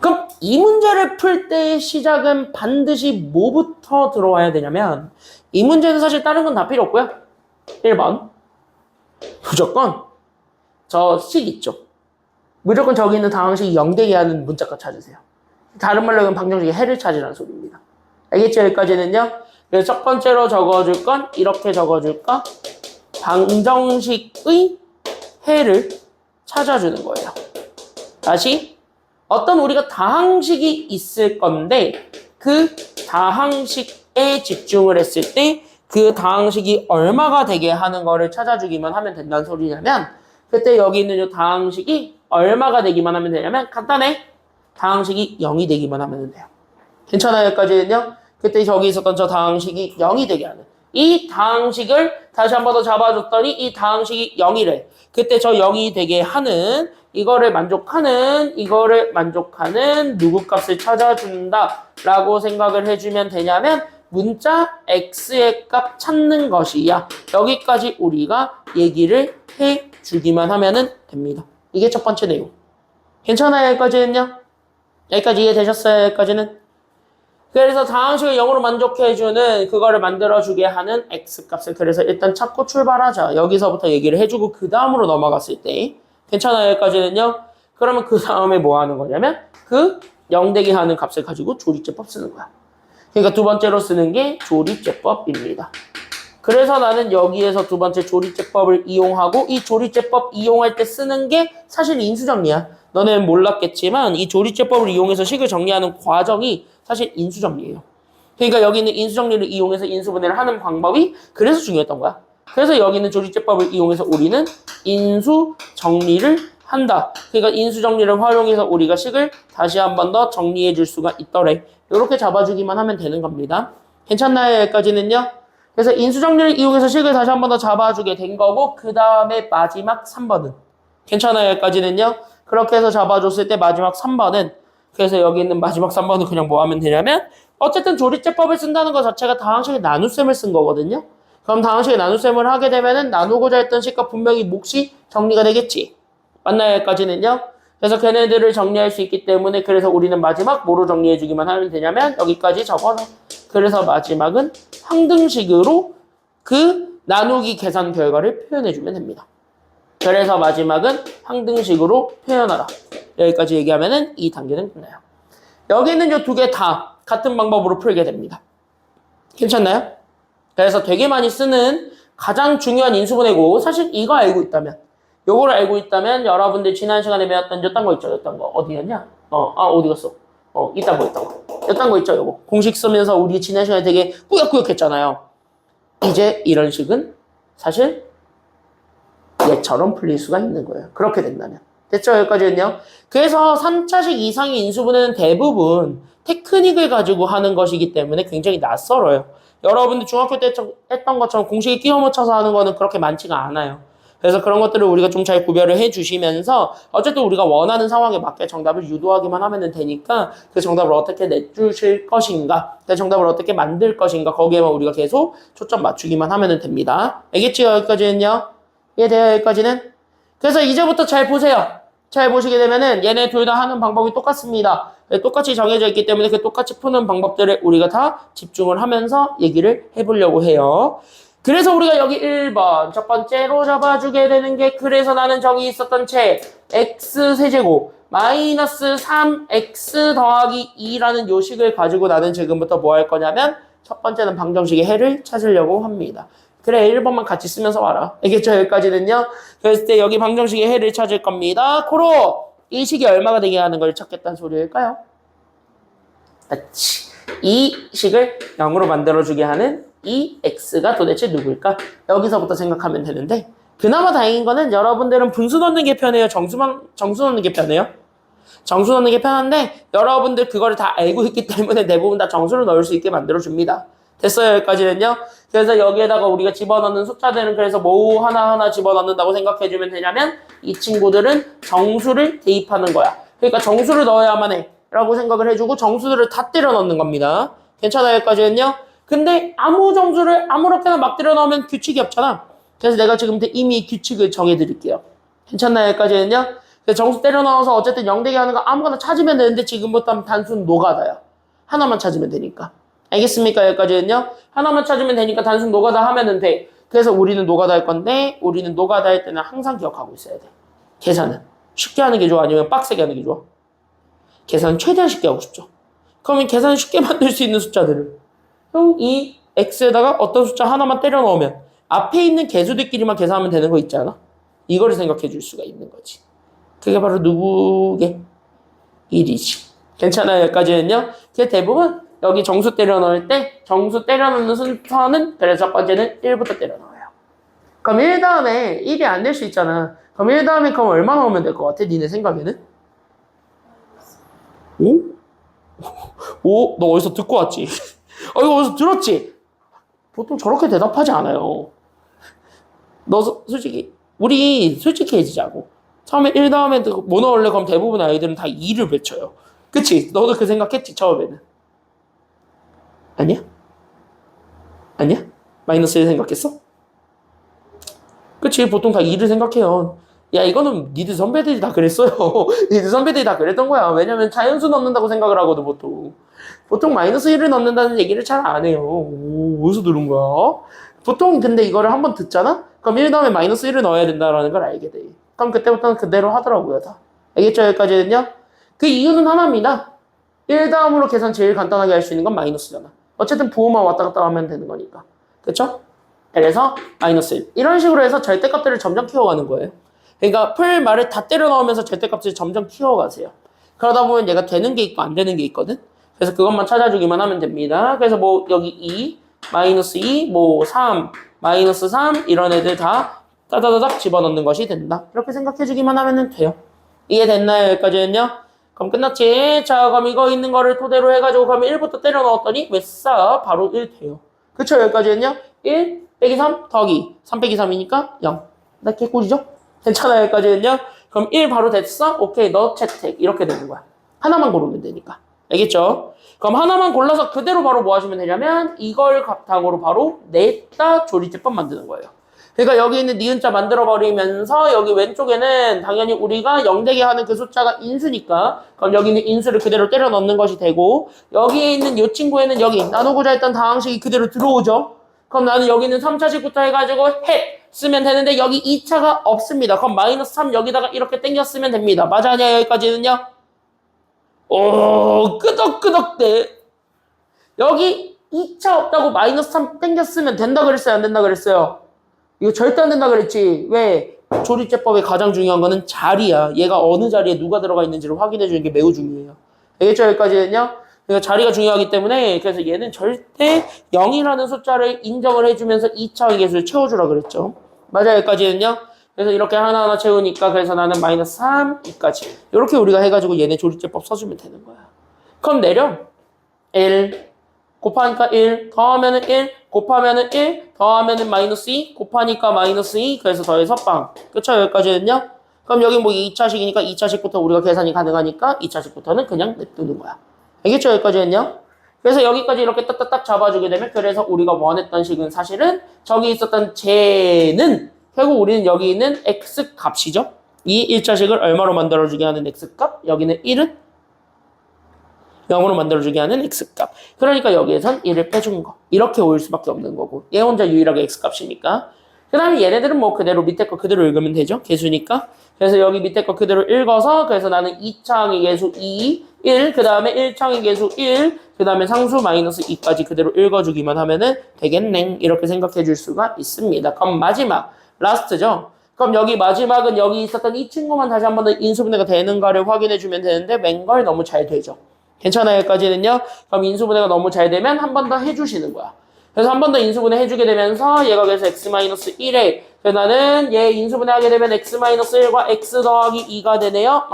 그럼 이 문제를 풀 때의 시작은 반드시 뭐부터 들어와야 되냐면 이 문제는 사실 다른 건 다 필요 없고요. 1번 무조건 저 식 있죠. 무조건 저기 있는 다항식 0되게 하는 문자값 찾으세요. 다른 말로 하면 방정식의 해를 찾으라는 소리입니다. 알겠죠? 여기까지는요. 그래서 첫 번째로 적어줄 건 이렇게 적어줄까? 방정식의 해를 찾아주는 거예요. 다시 어떤 우리가 다항식이 있을 건데 그 다항식에 집중을 했을 때 그 다항식이 얼마가 되게 하는 거를 찾아주기만 하면 된다는 소리냐면 그때 여기 있는 이 다항식이 얼마가 되기만 하면 되냐면 간단해. 다항식이 0이 되기만 하면 돼요. 괜찮아요? 여기까지는요. 그때 저기 있었던 저 다항식이 0이 되게 하는 이 다항식을 다시 한 번 더 잡아줬더니 이 다항식이 0이래. 그때 저 0이 되게 하는 이거를 만족하는 누구 값을 찾아준다 라고 생각을 해주면 되냐면 문자 x의 값 찾는 것이야. 여기까지 우리가 얘기를 해주기만 하면 됩니다. 이게 첫 번째 내용. 괜찮아요? 여기까지는요? 여기까지 이해되셨어요? 여기까지는? 그래서 다항식을 0으로 만족해주는 그거를 만들어주게 하는 x값을 그래서 일단 찾고 출발하자. 여기서부터 얘기를 해주고 그 다음으로 넘어갔을 때 괜찮아요? 여기까지는요? 그러면 그 다음에 뭐 하는 거냐면 그 0되게 하는 값을 가지고 조리제법 쓰는 거야. 그러니까 두 번째로 쓰는 게 조리제법입니다. 그래서 나는 여기에서 두 번째 조리제법을 이용하고 이 조리제법 이용할 때 쓰는 게 사실 인수정리야. 너네는 몰랐겠지만 이 조리제법을 이용해서 식을 정리하는 과정이 사실 인수정리예요. 그러니까 여기 있는 인수정리를 이용해서 인수분해를 하는 방법이 그래서 중요했던 거야. 그래서 여기 있는 조리제법을 이용해서 우리는 인수정리를 한다. 그러니까 인수정리를 활용해서 우리가 식을 다시 한 번 더 정리해 줄 수가 있더래. 이렇게 잡아주기만 하면 되는 겁니다. 괜찮나요? 여기까지는요? 그래서 인수정리를 이용해서 식을 다시 한 번 더 잡아주게 된 거고 그 다음에 마지막 3번은 괜찮아요? 여기까지는요? 그렇게 해서 잡아줬을 때 마지막 3번은 그래서 여기 있는 마지막 3번은 그냥 뭐 하면 되냐면 어쨌든 조리제법을 쓴다는 것 자체가 다항식의 나눗셈을 쓴 거거든요. 그럼 다항식의 나눗셈을 하게 되면은 나누고자 했던 식과 분명히 몫이 정리가 되겠지. 맞나요? 여기까지는요? 그래서 걔네들을 정리할 수 있기 때문에 그래서 우리는 마지막 뭐로 정리해주기만 하면 되냐면 여기까지 적어놔. 그래서 마지막은 항등식으로 그 나누기 계산 결과를 표현해주면 됩니다. 그래서 마지막은 항등식으로 표현하라. 여기까지 얘기하면은 이 단계는 끝나요. 여기는 이 두 개 다 같은 방법으로 풀게 됩니다. 괜찮나요? 그래서 되게 많이 쓰는 가장 중요한 인수분해고 사실 이거 알고 있다면 요거를 알고 있다면 여러분들 지난 시간에 배웠던 요딴 거 있죠? 요딴 거 어디였냐? 어디 갔어? 이딴 거 요딴 거 있죠? 요거 공식 쓰면서 우리 지난 시간에 되게 꾸역꾸역 했잖아요. 이제 이런 식은 사실 얘처럼 풀릴 수가 있는 거예요. 그렇게 된다면. 됐죠? 여기까지는요. 그래서 3차식 이상의 인수분해는 대부분 테크닉을 가지고 하는 것이기 때문에 굉장히 낯설어요. 여러분들 중학교 때 했던 것처럼 공식에 끼워 맞춰서 하는 거는 그렇게 많지가 않아요. 그래서 그런 것들을 우리가 좀 잘 구별을 해주시면서 어쨌든 우리가 원하는 상황에 맞게 정답을 유도하기만 하면 되니까 그 정답을 어떻게 내주실 것인가 그 정답을 어떻게 만들 것인가 거기에만 우리가 계속 초점 맞추기만 하면 됩니다. 알겠죠? 여기까지는요? 이해돼요? 여기까지는? 그래서 이제부터 잘 보세요. 잘 보시게 되면은 얘네 둘 다 하는 방법이 똑같습니다. 똑같이 정해져 있기 때문에 그 똑같이 푸는 방법들을 우리가 다 집중을 하면서 얘기를 해보려고 해요. 그래서 우리가 여기 1번 첫 번째로 잡아주게 되는 게 그래서 나는 저기 있었던 책 x세제곱 마이너스 3x 더하기 2라는 요식을 가지고 나는 지금부터 뭐 할 거냐면 첫 번째는 방정식의 해를 찾으려고 합니다. 그래 1번만 같이 쓰면서 와라. 알겠죠? 여기까지는요. 그랬을 때 여기 방정식의 해를 찾을 겁니다. 코로 이 식이 얼마가 되게 하는 걸 찾겠다는 소리일까요? 맞지. 이 식을 0으로 만들어주게 하는 이 x가 도대체 누굴까? 여기서부터 생각하면 되는데 그나마 다행인 거는 여러분들은 분수 넣는 게 편해요? 정수 넣는 게 편해요? 정수 넣는 게 편한데 여러분들 그거를 다 알고 있기 때문에 대부분 다 정수를 넣을 수 있게 만들어줍니다. 됐어요? 여기까지는요? 그래서 여기에다가 우리가 집어넣는 숫자들은 그래서 뭐 하나하나 집어넣는다고 생각해주면 되냐면 이 친구들은 정수를 대입하는 거야. 그러니까 정수를 넣어야만 해 라고 생각을 해주고 정수들을 다 때려 넣는 겁니다. 괜찮아요, 여기까지는요? 근데 아무 점수를 아무렇게나 막 때려 넣으면 규칙이 없잖아. 그래서 내가 지금 이미 규칙을 정해드릴게요. 괜찮나요, 여기까지는요? 그래서 점수 때려 넣어서 어쨌든 0대기 하는 거 아무거나 찾으면 되는데 지금부터 단순 노가다야. 하나만 찾으면 되니까. 알겠습니까, 여기까지는요? 하나만 찾으면 되니까 단순 노가다 하면은 돼. 그래서 우리는 노가다 할 건데 우리는 노가다 할 때는 항상 기억하고 있어야 돼. 계산은 쉽게 하는 게 좋아, 아니면 빡세게 하는 게 좋아? 계산은 최대한 쉽게 하고 싶죠. 그러면 계산을 쉽게 만들 수 있는 숫자들을 이 x에다가 어떤 숫자 하나만 때려 넣으면 앞에 있는 개수들끼리만 계산하면 되는 거 있지 않아? 이거를 생각해 줄 수가 있는 거지. 그게 바로 누구게? 1이지. 괜찮아요, 여기까지는요? 그게 대부분 여기 정수 때려 넣을 때 정수 때려 넣는 순서는 그래서 첫 번째는 1부터 때려 넣어요. 그럼 1 다음에 1이 안 될 수 있잖아. 그럼 1 다음에 그럼 얼마 넣으면 될 것 같아? 니네 생각에는? 5? 너 어디서 듣고 왔지? 이거 어디서 들었지? 보통 저렇게 대답하지 않아요. 너 솔직히 우리 솔직해지자고. 처음에 1 다음에 뭐 넣을래? 그럼 대부분 아이들은 다 2를 외쳐요. 그치? 너도 그 생각했지, 처음에는. 아니야? 아니야? 마이너스 1 생각했어? 그치? 보통 다 2를 생각해요. 야, 이거는 니들 선배들이 다 그랬어요. 니들 선배들이 다 그랬던 거야. 왜냐면 자연수 넣는다고 생각을 하거든, 보통. 보통 마이너스 1을 넣는다는 얘기를 잘 안 해요. 어디서 들은 거야? 보통 근데 이거를 한번 듣잖아? 그럼 1 다음에 마이너스 1을 넣어야 된다는 걸 알게 돼. 그럼 그때부터는 그대로 하더라고요, 다. 알겠죠, 여기까지는요? 그 이유는 하나입니다. 1 다음으로 계산 제일 간단하게 할 수 있는 건 마이너스잖아. 어쨌든 부호만 왔다 갔다 하면 되는 거니까. 그쵸? 그래서 마이너스 1. 이런 식으로 해서 절대값들을 점점 키워가는 거예요. 그러니까 풀 말을 다 때려 넣으면서 절대값을 점점 키워가세요. 그러다 보면 얘가 되는 게 있고 안 되는 게 있거든. 그래서 그것만 찾아주기만 하면 됩니다. 그래서 뭐 여기 2, 마이너스 2, 뭐 3, 마이너스 3 이런 애들 다 따다다닥 집어넣는 것이 된다. 이렇게 생각해주기만 하면 돼요. 이해됐나요? 여기까지는요? 그럼 끝났지? 자, 그럼 이거 있는 거를 토대로 해가지고 그럼 1부터 때려 넣었더니 왜 싸? 바로 1 돼요. 그쵸? 여기까지는요? 1 빼기 3 더하기 3 빼기 3이니까 0. 나 개꿀이죠? 괜찮아요, 여기까지는요? 그럼 1 바로 됐어? 오케이, 너 채택. 이렇게 되는 거야. 하나만 고르면 되니까. 알겠죠? 그럼 하나만 골라서 그대로 바로 뭐 하시면 되냐면 이걸 바탕으로 바로 냈다 조리제법 만드는 거예요. 그러니까 여기 있는 니은자 만들어버리면서 여기 왼쪽에는 당연히 우리가 0대기 하는 그 숫자가 인수니까 그럼 여기 있는 인수를 그대로 때려 넣는 것이 되고 여기에 있는 이 친구에는 여기 나누고자 했던 다항식이 그대로 들어오죠. 그럼 나는 여기 있는 3차식부터 해가지고 해 쓰면 되는데 여기 2차가 없습니다. 그럼 마이너스 3 여기다가 이렇게 땡겨 쓰면 됩니다. 맞아, 아니야? 여기까지는요? 오, 끄덕끄덕대. 여기 2차 없다고 마이너스 3 땡겨 쓰면 된다 그랬어요? 안 된다 그랬어요? 이거 절대 안 된다 그랬지. 왜? 조리제법의 가장 중요한 거는 자리야. 얘가 어느 자리에 누가 들어가 있는지를 확인해 주는 게 매우 중요해요. 알겠죠? 여기까지는요? 그러니까 자리가 중요하기 때문에 그래서 얘는 절대 0이라는 숫자를 인정을 해주면서 2차의 개수를 채워주라 그랬죠. 맞아요? 여기까지는요? 그래서 이렇게 하나하나 채우니까 그래서 나는 마이너스 3, 2까지. 이렇게 우리가 해가지고 얘네 조리제법 써주면 되는 거야. 그럼 내려. 1 곱하니까 1 더하면은 1 곱하면은 1 더하면은 마이너스 2 곱하니까 마이너스 2 그래서 더해서 빵. 그쵸? 여기까지는요? 그럼 여기 뭐 2차식이니까 2차식부터 우리가 계산이 가능하니까 2차식부터는 그냥 냅두는 거야. 알겠죠? 여기까지는요? 그래서 여기까지 이렇게 딱딱딱 잡아주게 되면 그래서 우리가 원했던 식은 사실은 저기 있었던 쟤는 결국 우리는 여기 있는 x 값이죠. 이 1차식을 얼마로 만들어주게 하는 x 값? 여기는 1은 0으로 만들어주게 하는 x값. 그러니까 여기에선 1을 빼준 거. 이렇게 올 수밖에 없는 거고. 얘 혼자 유일하게 x값이니까. 그 다음에 얘네들은 뭐 그대로 밑에 거 그대로 읽으면 되죠. 개수니까. 그래서 여기 밑에 거 그대로 읽어서 그래서 나는 2창의 개수 2, 1, 그 다음에 1창의 개수 1, 그 다음에 상수 마이너스 2까지 그대로 읽어주기만 하면은 되겠네. 이렇게 생각해 줄 수가 있습니다. 그럼 마지막, 라스트죠. 그럼 여기 마지막은 여기 있었던 이 친구만 다시 한 번 더 인수분해가 되는가를 확인해 주면 되는데 맹걸 너무 잘 되죠. 괜찮아요, 여기까지는요? 그럼 인수분해가 너무 잘 되면 한 번 더 해주시는 거야. 그래서 한 번 더 인수분해 해주게 되면서 얘가 그래서 x-1에 그래서 나는 얘 인수분해 하게 되면 x-1과 x 더하기 2가 되네요.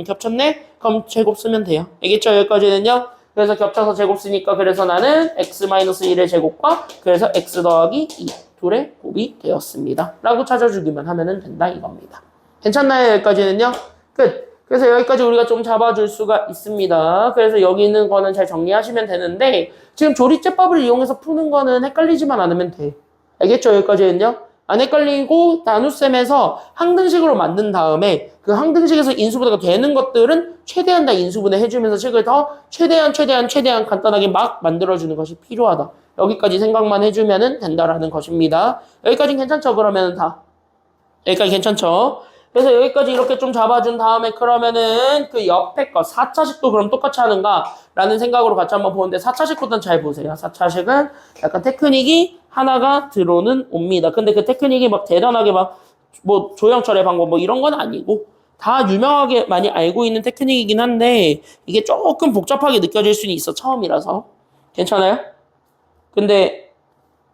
겹쳤네? 그럼 제곱 쓰면 돼요. 알겠죠? 여기까지는요? 그래서 겹쳐서 제곱 쓰니까 그래서 나는 x-1의 제곱과 그래서 x 더하기 2 둘의 곱이 되었습니다. 라고 찾아주기만 하면 된다 이겁니다. 괜찮나요? 여기까지는요? 끝. 그래서 여기까지 우리가 좀 잡아줄 수가 있습니다. 그래서 여기 있는 거는 잘 정리하시면 되는데 지금 조리제법을 이용해서 푸는 거는 헷갈리지만 않으면 돼. 알겠죠? 여기까지는요? 안 헷갈리고 나눗셈에서 항등식으로 만든 다음에 그 항등식에서 인수분해가 되는 것들은 최대한 다 인수분해 해주면서 식을 더 최대한 간단하게 막 만들어주는 것이 필요하다. 여기까지 생각만 해주면 된다라는 것입니다. 여기까지는 괜찮죠? 그러면 다. 여기까지 괜찮죠? 그래서 여기까지 이렇게 좀 잡아준 다음에 그러면은 그 옆에 거 4차식도 그럼 똑같이 하는가? 라는 생각으로 같이 한번 보는데 4차식부터 잘 보세요. 4차식은 약간 테크닉이 하나가 들어오는 옵니다. 근데 그 테크닉이 막 대단하게 막 뭐 조형철의 방법 뭐 이런 건 아니고 다 유명하게 많이 알고 있는 테크닉이긴 한데 이게 조금 복잡하게 느껴질 수는 있어. 처음이라서. 괜찮아요? 근데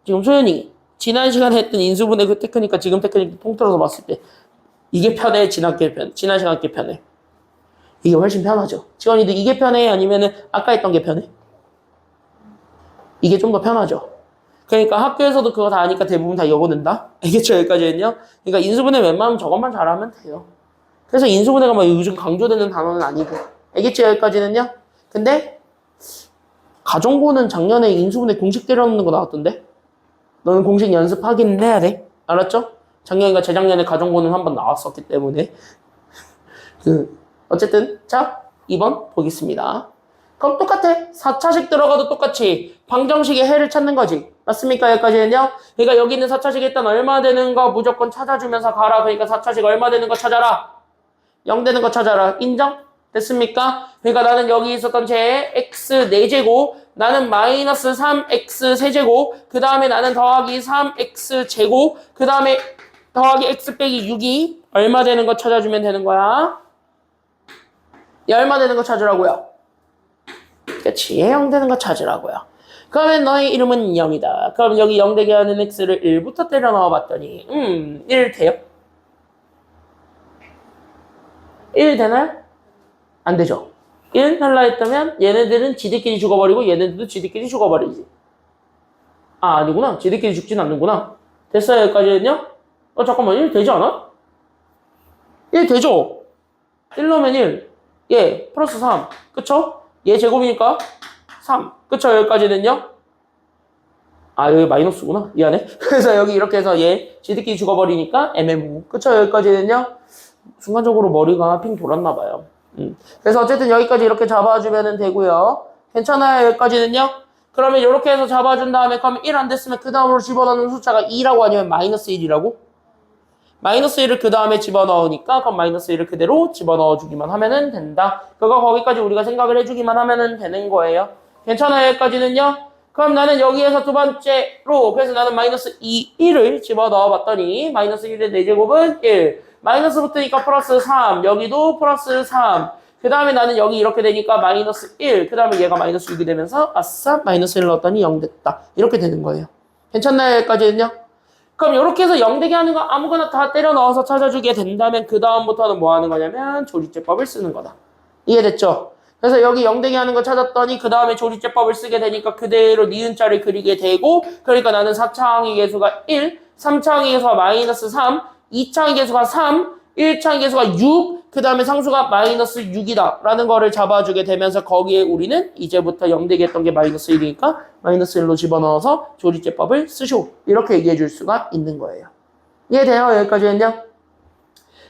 지금 소연이 지난 시간에 했던 인수분해 그 테크닉과 지금 테크닉 통틀어서 봤을 때 이게 편해, 지난 시간 게 편해. 이게 훨씬 편하죠. 지원이도 이게 편해, 아니면은 아까 했던 게 편해? 이게 좀 더 편하죠. 그러니까 학교에서도 그거 다 아니까 대부분 다 이거 낸다? 알겠죠? 여기까지는요? 그러니까 인수분해 웬만하면 저것만 잘하면 돼요. 그래서 인수분해가 막 요즘 강조되는 단어는 아니고. 알겠죠? 여기까지는요? 근데 가정고는 작년에 인수분해 공식 때려놓는 거 나왔던데? 너는 공식 연습하긴 해야 돼. 알았죠? 작년인가 재작년에 가정고는 한번 나왔었기 때문에. 어쨌든, 자, 2번 보겠습니다. 그럼 똑같아. 4차식 들어가도 똑같이 방정식의 해를 찾는 거지. 맞습니까? 여기까지는요? 그러니까 여기 있는 4차식 일단 얼마 되는 거 무조건 찾아주면서 가라. 그러니까 4차식 얼마 되는 거 찾아라. 0 되는 거 찾아라. 인정? 됐습니까? 그러니까 나는 여기 있었던 제 x 4제곱, 나는 마이너스 3x 세제곱, 그 다음에 나는 더하기 3x 제곱, 그 다음에 더하기 x 빼기 6이 얼마 되는 거 찾아주면 되는 거야. 얘 얼마 되는 거 찾으라고요. 그치, 얘 0 되는 거 찾으라고요. 그러면 너의 이름은 0이다. 그럼 여기 0 되게 하는 x를 1부터 때려 넣어봤더니 1 돼요? 1 되나요? 안 되죠. 1 할라 했다면 얘네들은 지들끼리 죽어버리고 얘네들도 지들끼리 죽어버리지. 아, 아니구나. 지들끼리 죽진 않는구나. 됐어요, 여기까지는요? 잠깐만, 1 되지 않아? 1 되죠? 1 넣으면 1. 얘 플러스 3. 그쵸? 얘 제곱이니까 3. 그쵸? 여기까지는요? 아, 여기 마이너스구나. 미안해. 그래서 여기 이렇게 해서 얘 지들끼리 죽어버리니까 MMO. 그쵸? 여기까지는요? 순간적으로 머리가 핑 돌았나봐요. 그래서 어쨌든 여기까지 이렇게 잡아주면 되고요. 괜찮아요? 여기까지는요? 그러면 이렇게 해서 잡아준 다음에 그러면 1 안 됐으면 그 다음으로 집어넣는 숫자가 2라고 아니면 마이너스 1이라고? 마이너스 1을 그 다음에 집어넣으니까 그럼 마이너스 1을 그대로 집어넣어주기만 하면 된다. 그거 거기까지 우리가 생각을 해주기만 하면 되는 거예요. 괜찮아요? 여기까지는요? 그럼 나는 여기에서 두 번째로 그래서 나는 마이너스 1을 집어넣어봤더니 마이너스 1의 4제곱은 1. 마이너스 붙으니까 플러스 3. 여기도 플러스 3. 그 다음에 나는 여기 이렇게 되니까 마이너스 1. 그 다음에 얘가 마이너스 6이 되면서 아싸 마이너스 1 넣었더니 0 됐다. 이렇게 되는 거예요. 괜찮나요? 여기까지는요? 그럼 이렇게 해서 0 되게 하는 거 아무거나 다 때려 넣어서 찾아주게 된다면 그 다음부터는 뭐 하는 거냐면 조리제법을 쓰는 거다. 이해됐죠? 그래서 여기 0 되게 하는 거 찾았더니 그 다음에 조리제법을 쓰게 되니까 그대로 니은자를 그리게 되고 그러니까 나는 4차항의 개수가 1, 3차항의 개수가 마이너스 3, 2차항의 개수가 3, 1차항의 개수가 6, 그 다음에 상수가 마이너스 6이다 라는 거를 잡아주게 되면서 거기에 우리는 이제부터 0 되게 했던 게 마이너스 1이니까 마이너스 1로 집어넣어서 조리제법을 쓰쇼. 이렇게 얘기해 줄 수가 있는 거예요. 이해돼요? 여기까지는요?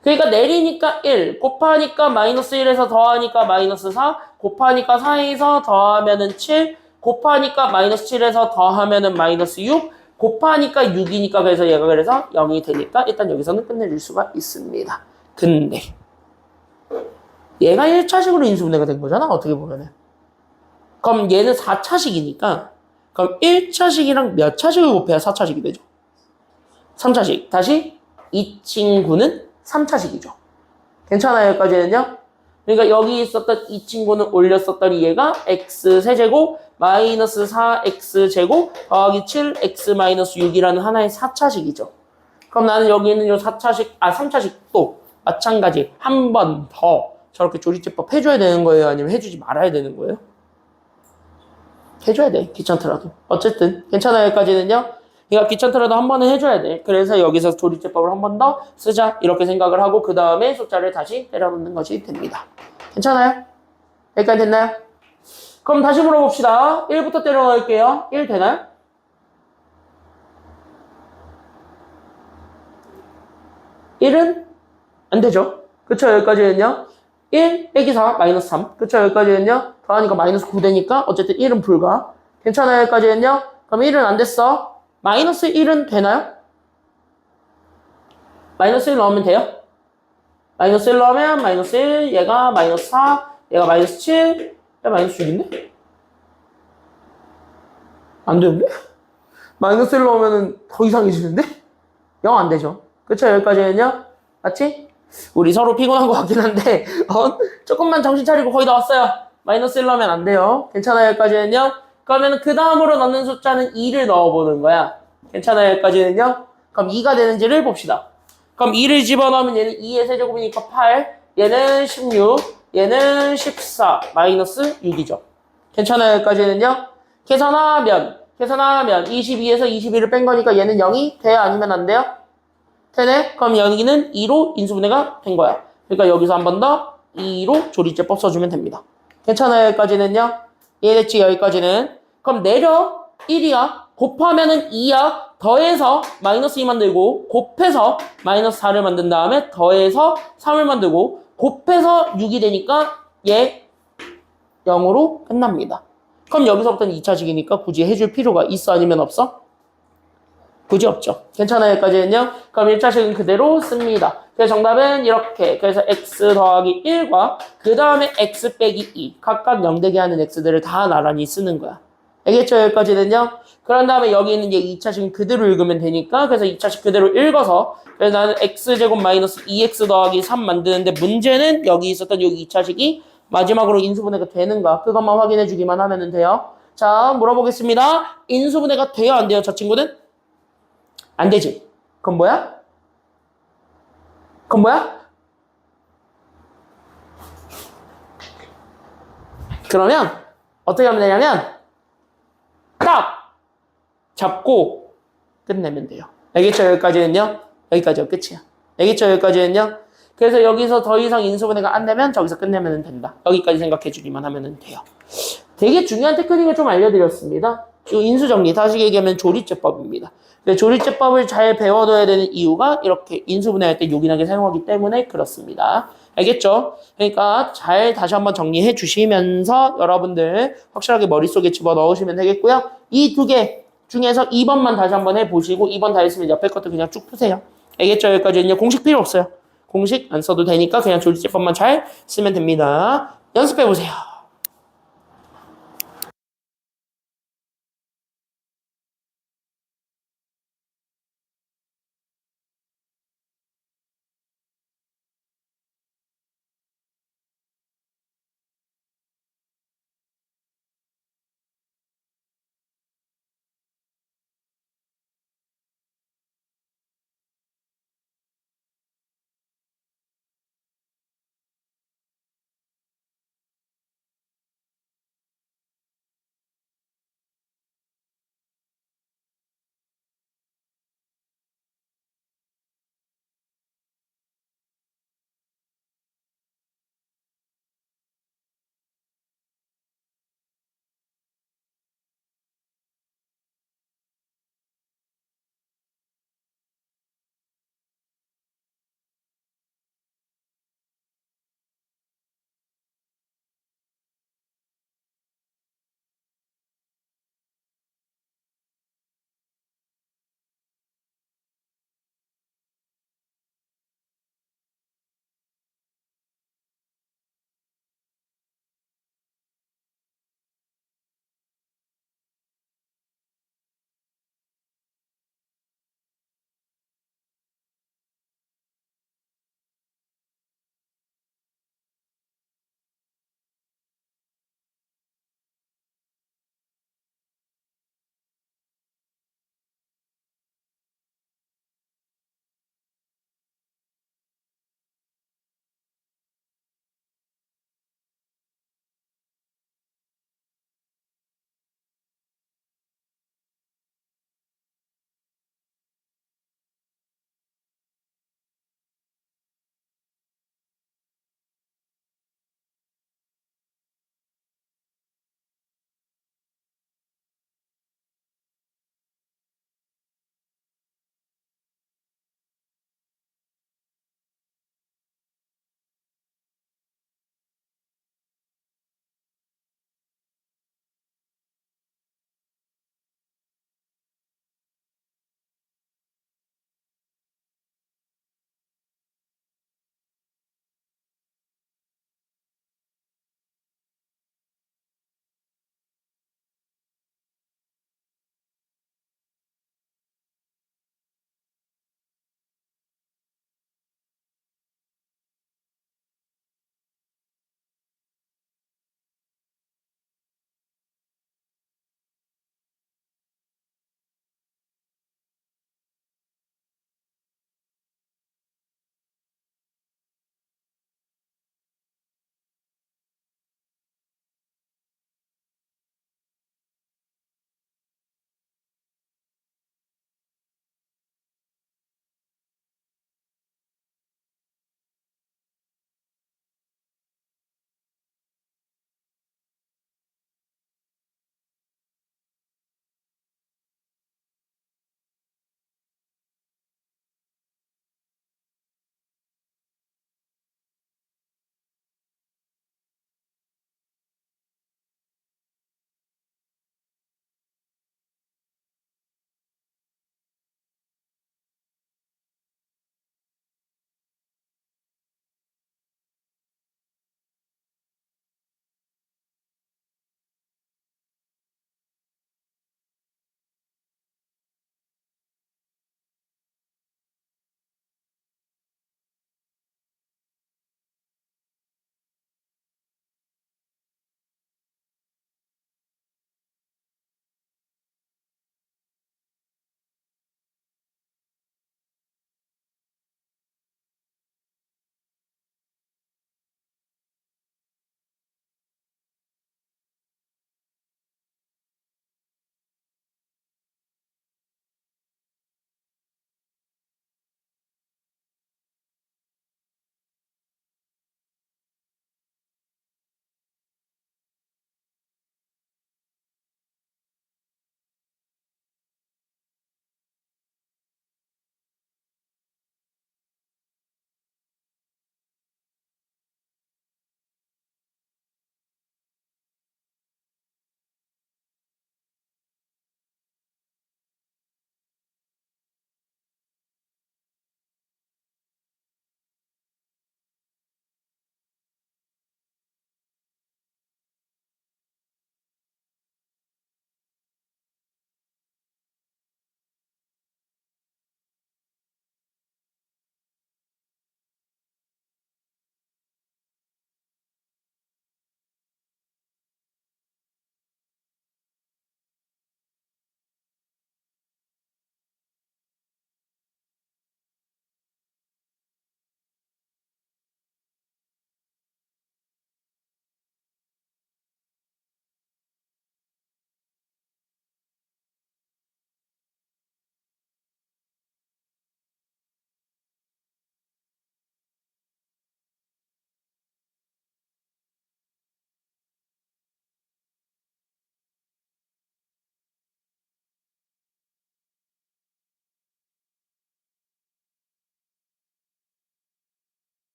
그러니까 내리니까 1, 곱하니까 마이너스 1에서 더하니까 마이너스 4, 곱하니까 4에서 더하면은 7, 곱하니까 마이너스 7에서 더하면은 마이너스 6, 곱하니까 6이니까 그래서 얘가 그래서 0이 되니까 일단 여기서는 끝내줄 수가 있습니다. 근데 얘가 1차식으로 인수분해가 된 거잖아, 어떻게 보면은. 그럼 얘는 4차식이니까 그럼 1차식이랑 몇 차식을 곱해야 4차식이 되죠? 3차식. 다시 이 친구는 3차식이죠. 괜찮아요, 여기까지는요? 그러니까 여기 있었던 이 친구는 올렸었더니 얘가 x 세제곱 마이너스 4x 더하기 7x 마이너스 6이라는 하나의 4차식이죠. 그럼 나는 여기 있는 요 4차식, 3차식도 마찬가지 한 번 더 저렇게 조리제법 해줘야 되는 거예요? 아니면 해주지 말아야 되는 거예요? 해줘야 돼. 귀찮더라도. 어쨌든 괜찮아요, 여기까지는요? 그러니까 귀찮더라도 한 번은 해줘야 돼. 그래서 여기서 조리제법을 한 번 더 쓰자. 이렇게 생각을 하고 그 다음에 숫자를 다시 때려놓는 것이 됩니다. 괜찮아요? 여기까지 됐나요? 그럼 다시 물어봅시다. 1부터 때려 넣을게요. 1 되나요? 1은 안 되죠. 그쵸? 여기까지는요. 1 빼기 4 마이너스 3. 그쵸? 여기까지는요. 더하니까 마이너스 9 되니까 어쨌든 1은 불가. 괜찮아요? 여기까지는요. 그럼 1은 안 됐어. 마이너스 1은 되나요? 마이너스 1 넣으면 돼요? 마이너스 1 넣으면 마이너스 1, 얘가 마이너스 4, 얘가 마이너스 7, 얘 마이너스 6인데? 안 되는데? 마이너스 1 넣으면 더 이상해지는데? 0 안 되죠. 그쵸? 여기까지는요? 맞지? 우리 서로 피곤한 것 같긴 한데, 조금만 정신 차리고 거의 다 왔어요. 마이너스 1 넣으면 안 돼요. 괜찮아요? 여기까지는요? 그러면 그 다음으로 넣는 숫자는 2를 넣어보는 거야. 괜찮아요? 여기까지는요? 그럼 2가 되는지를 봅시다. 그럼 2를 집어넣으면 얘는 2의 세제곱이니까 8, 얘는 16, 얘는 14, 마이너스 6이죠. 괜찮아요? 여기까지는요? 계산하면 22에서 21을 뺀 거니까 얘는 0이 돼야 아니면 안 돼요? 되네? 그럼 여기는 2로 인수분해가 된 거야. 그러니까 여기서 한 번 더 2로 조리제법 써주면 됩니다. 괜찮아요? 여기까지는요? 이해됐지? 여기까지는. 그럼 내려 1이야. 곱하면은 2야. 더해서 마이너스 2 만들고 곱해서 마이너스 4를 만든 다음에 더해서 3을 만들고 곱해서 6이 되니까 얘 0으로 끝납니다. 그럼 여기서부터는 2차식이니까 굳이 해줄 필요가 있어? 아니면 없어? 굳이 없죠. 괜찮아요? 여기까지는요? 그럼 1차식은 그대로 씁니다. 그래서 정답은 이렇게. 그래서 x 더하기 1과 그 다음에 x 빼기 2. 각각 0되게 하는 x들을 다 나란히 쓰는 거야. 알겠죠? 여기까지는요? 그런 다음에 여기 있는 얘 2차식은 그대로 읽으면 되니까 그래서 2차식 그대로 읽어서 그래서 나는 x제곱 마이너스 2x 더하기 3 만드는데 문제는 여기 있었던 여기 2차식이 마지막으로 인수분해가 되는가 그것만 확인해 주기만 하면 돼요. 자, 물어보겠습니다. 인수분해가 돼요? 안 돼요? 저 친구는? 안 되지. 그건 뭐야? 그건 뭐야? 그러면 어떻게 하면 되냐면 딱 잡고 끝내면 돼요. 알겠죠? 여기까지는요? 여기까지가 끝이야. 알겠죠? 여기까지는요? 그래서 여기서 더 이상 인수분해가 안 되면 저기서 끝내면 된다. 여기까지 생각해 주기만 하면 돼요. 되게 중요한 테크닉을 좀 알려드렸습니다. 이 인수정리, 다시 얘기하면 조리제법입니다. 조리제법을 잘 배워둬야 되는 이유가 이렇게 인수분해할 때 요긴하게 사용하기 때문에 그렇습니다. 알겠죠? 그러니까 잘 다시 한번 정리해 주시면서 여러분들 확실하게 머릿속에 집어넣으시면 되겠고요. 이 두 개 중에서 2번만 다시 한번 해보시고 2번 다 했으면 옆에 것도 그냥 쭉 푸세요. 알겠죠? 여기까지는요. 공식 필요 없어요. 공식 안 써도 되니까 그냥 조리제법만 잘 쓰면 됩니다. 연습해보세요.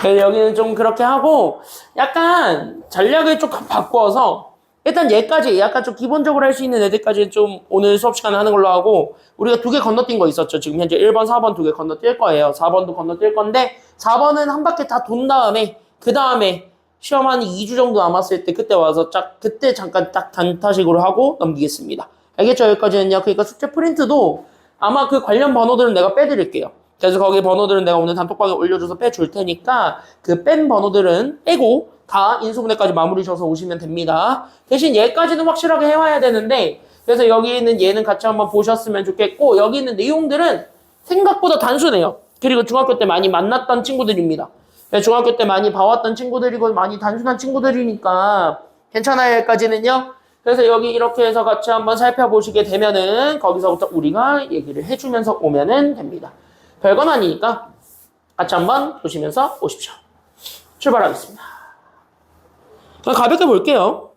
그래서 여기는 좀 그렇게 하고 약간 전략을 좀 바꿔서 일단 얘까지 약간 좀 기본적으로 할 수 있는 애들까지 좀 오늘 수업 시간에 하는 걸로 하고 우리가 두 개 건너뛴 거 있었죠. 지금 현재 1번, 4번 두 개 건너뛸 거예요. 4번도 건너뛸 건데 4번은 한 바퀴 다 돈 다음에 그 다음에 시험 한 2주 정도 남았을 때 그때 와서 그때 잠깐 딱 단타식으로 하고 넘기겠습니다. 알겠죠? 여기까지는요. 그러니까 숙제 프린트도 아마 그 관련 번호들은 내가 빼드릴게요. 그래서 거기 번호들은 내가 오늘 단톡방에 올려줘서 빼줄 테니까 그 뺀 번호들은 빼고 다 인수분해까지 마무리 져서 오시면 됩니다. 대신 얘까지는 확실하게 해와야 되는데 그래서 여기 있는 얘는 같이 한번 보셨으면 좋겠고 여기 있는 내용들은 생각보다 단순해요. 그리고 중학교 때 많이 만났던 친구들입니다. 중학교 때 많이 봐왔던 친구들이고 많이 단순한 친구들이니까 괜찮아요. 여기까지는요. 그래서 여기 이렇게 해서 같이 한번 살펴보시게 되면은 거기서부터 우리가 얘기를 해주면서 오면은 됩니다. 별건 아니니까 같이 한번 보시면서 오십시오. 출발하겠습니다. 가볍게 볼게요.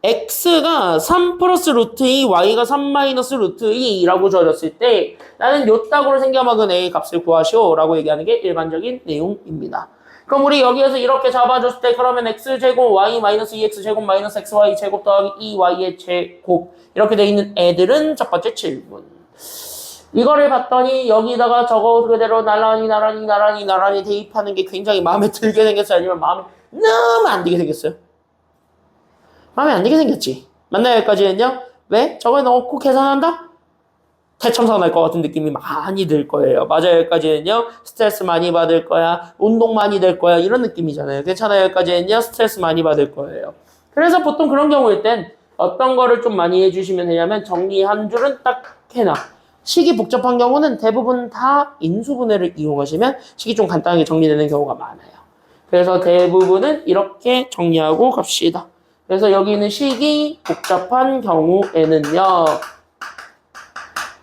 x가 3 플러스 루트 2, y가 3 마이너스 루트 2라고 적었을 때 나는 요 딱으로 생겨먹은 a 값을 구하시오 라고 얘기하는 게 일반적인 내용입니다. 그럼 우리 여기에서 이렇게 잡아줬을 때 그러면 x제곱 y 마이너스 2x제곱 마이너스 xy제곱 더하기 2y의 제곱 이렇게 돼 있는 애들은 첫 번째 질문. 이거를 봤더니 여기다가 저거 그대로 나란히 대입하는 게 굉장히 마음에 들게 생겼어요? 아니면 마음에 너무 안 들게 생겼어요? 마음에 안 들게 생겼지? 맞나요? 여기까지는요? 왜? 저걸 넣고 계산한다? 대참사 날 것 같은 느낌이 많이 들 거예요. 맞아요. 여기까지는요? 스트레스 많이 받을 거야. 운동 많이 될 거야. 이런 느낌이잖아요. 괜찮아요? 여기까지는요? 스트레스 많이 받을 거예요. 그래서 보통 그런 경우일 땐 어떤 거를 좀 많이 해주시면 되냐면 정리 한 줄은 딱 해놔. 식이 복잡한 경우는 대부분 다 인수분해를 이용하시면 식이 좀 간단하게 정리되는 경우가 많아요. 그래서 대부분은 이렇게 정리하고 갑시다. 그래서 여기 있는 식이 복잡한 경우에는요.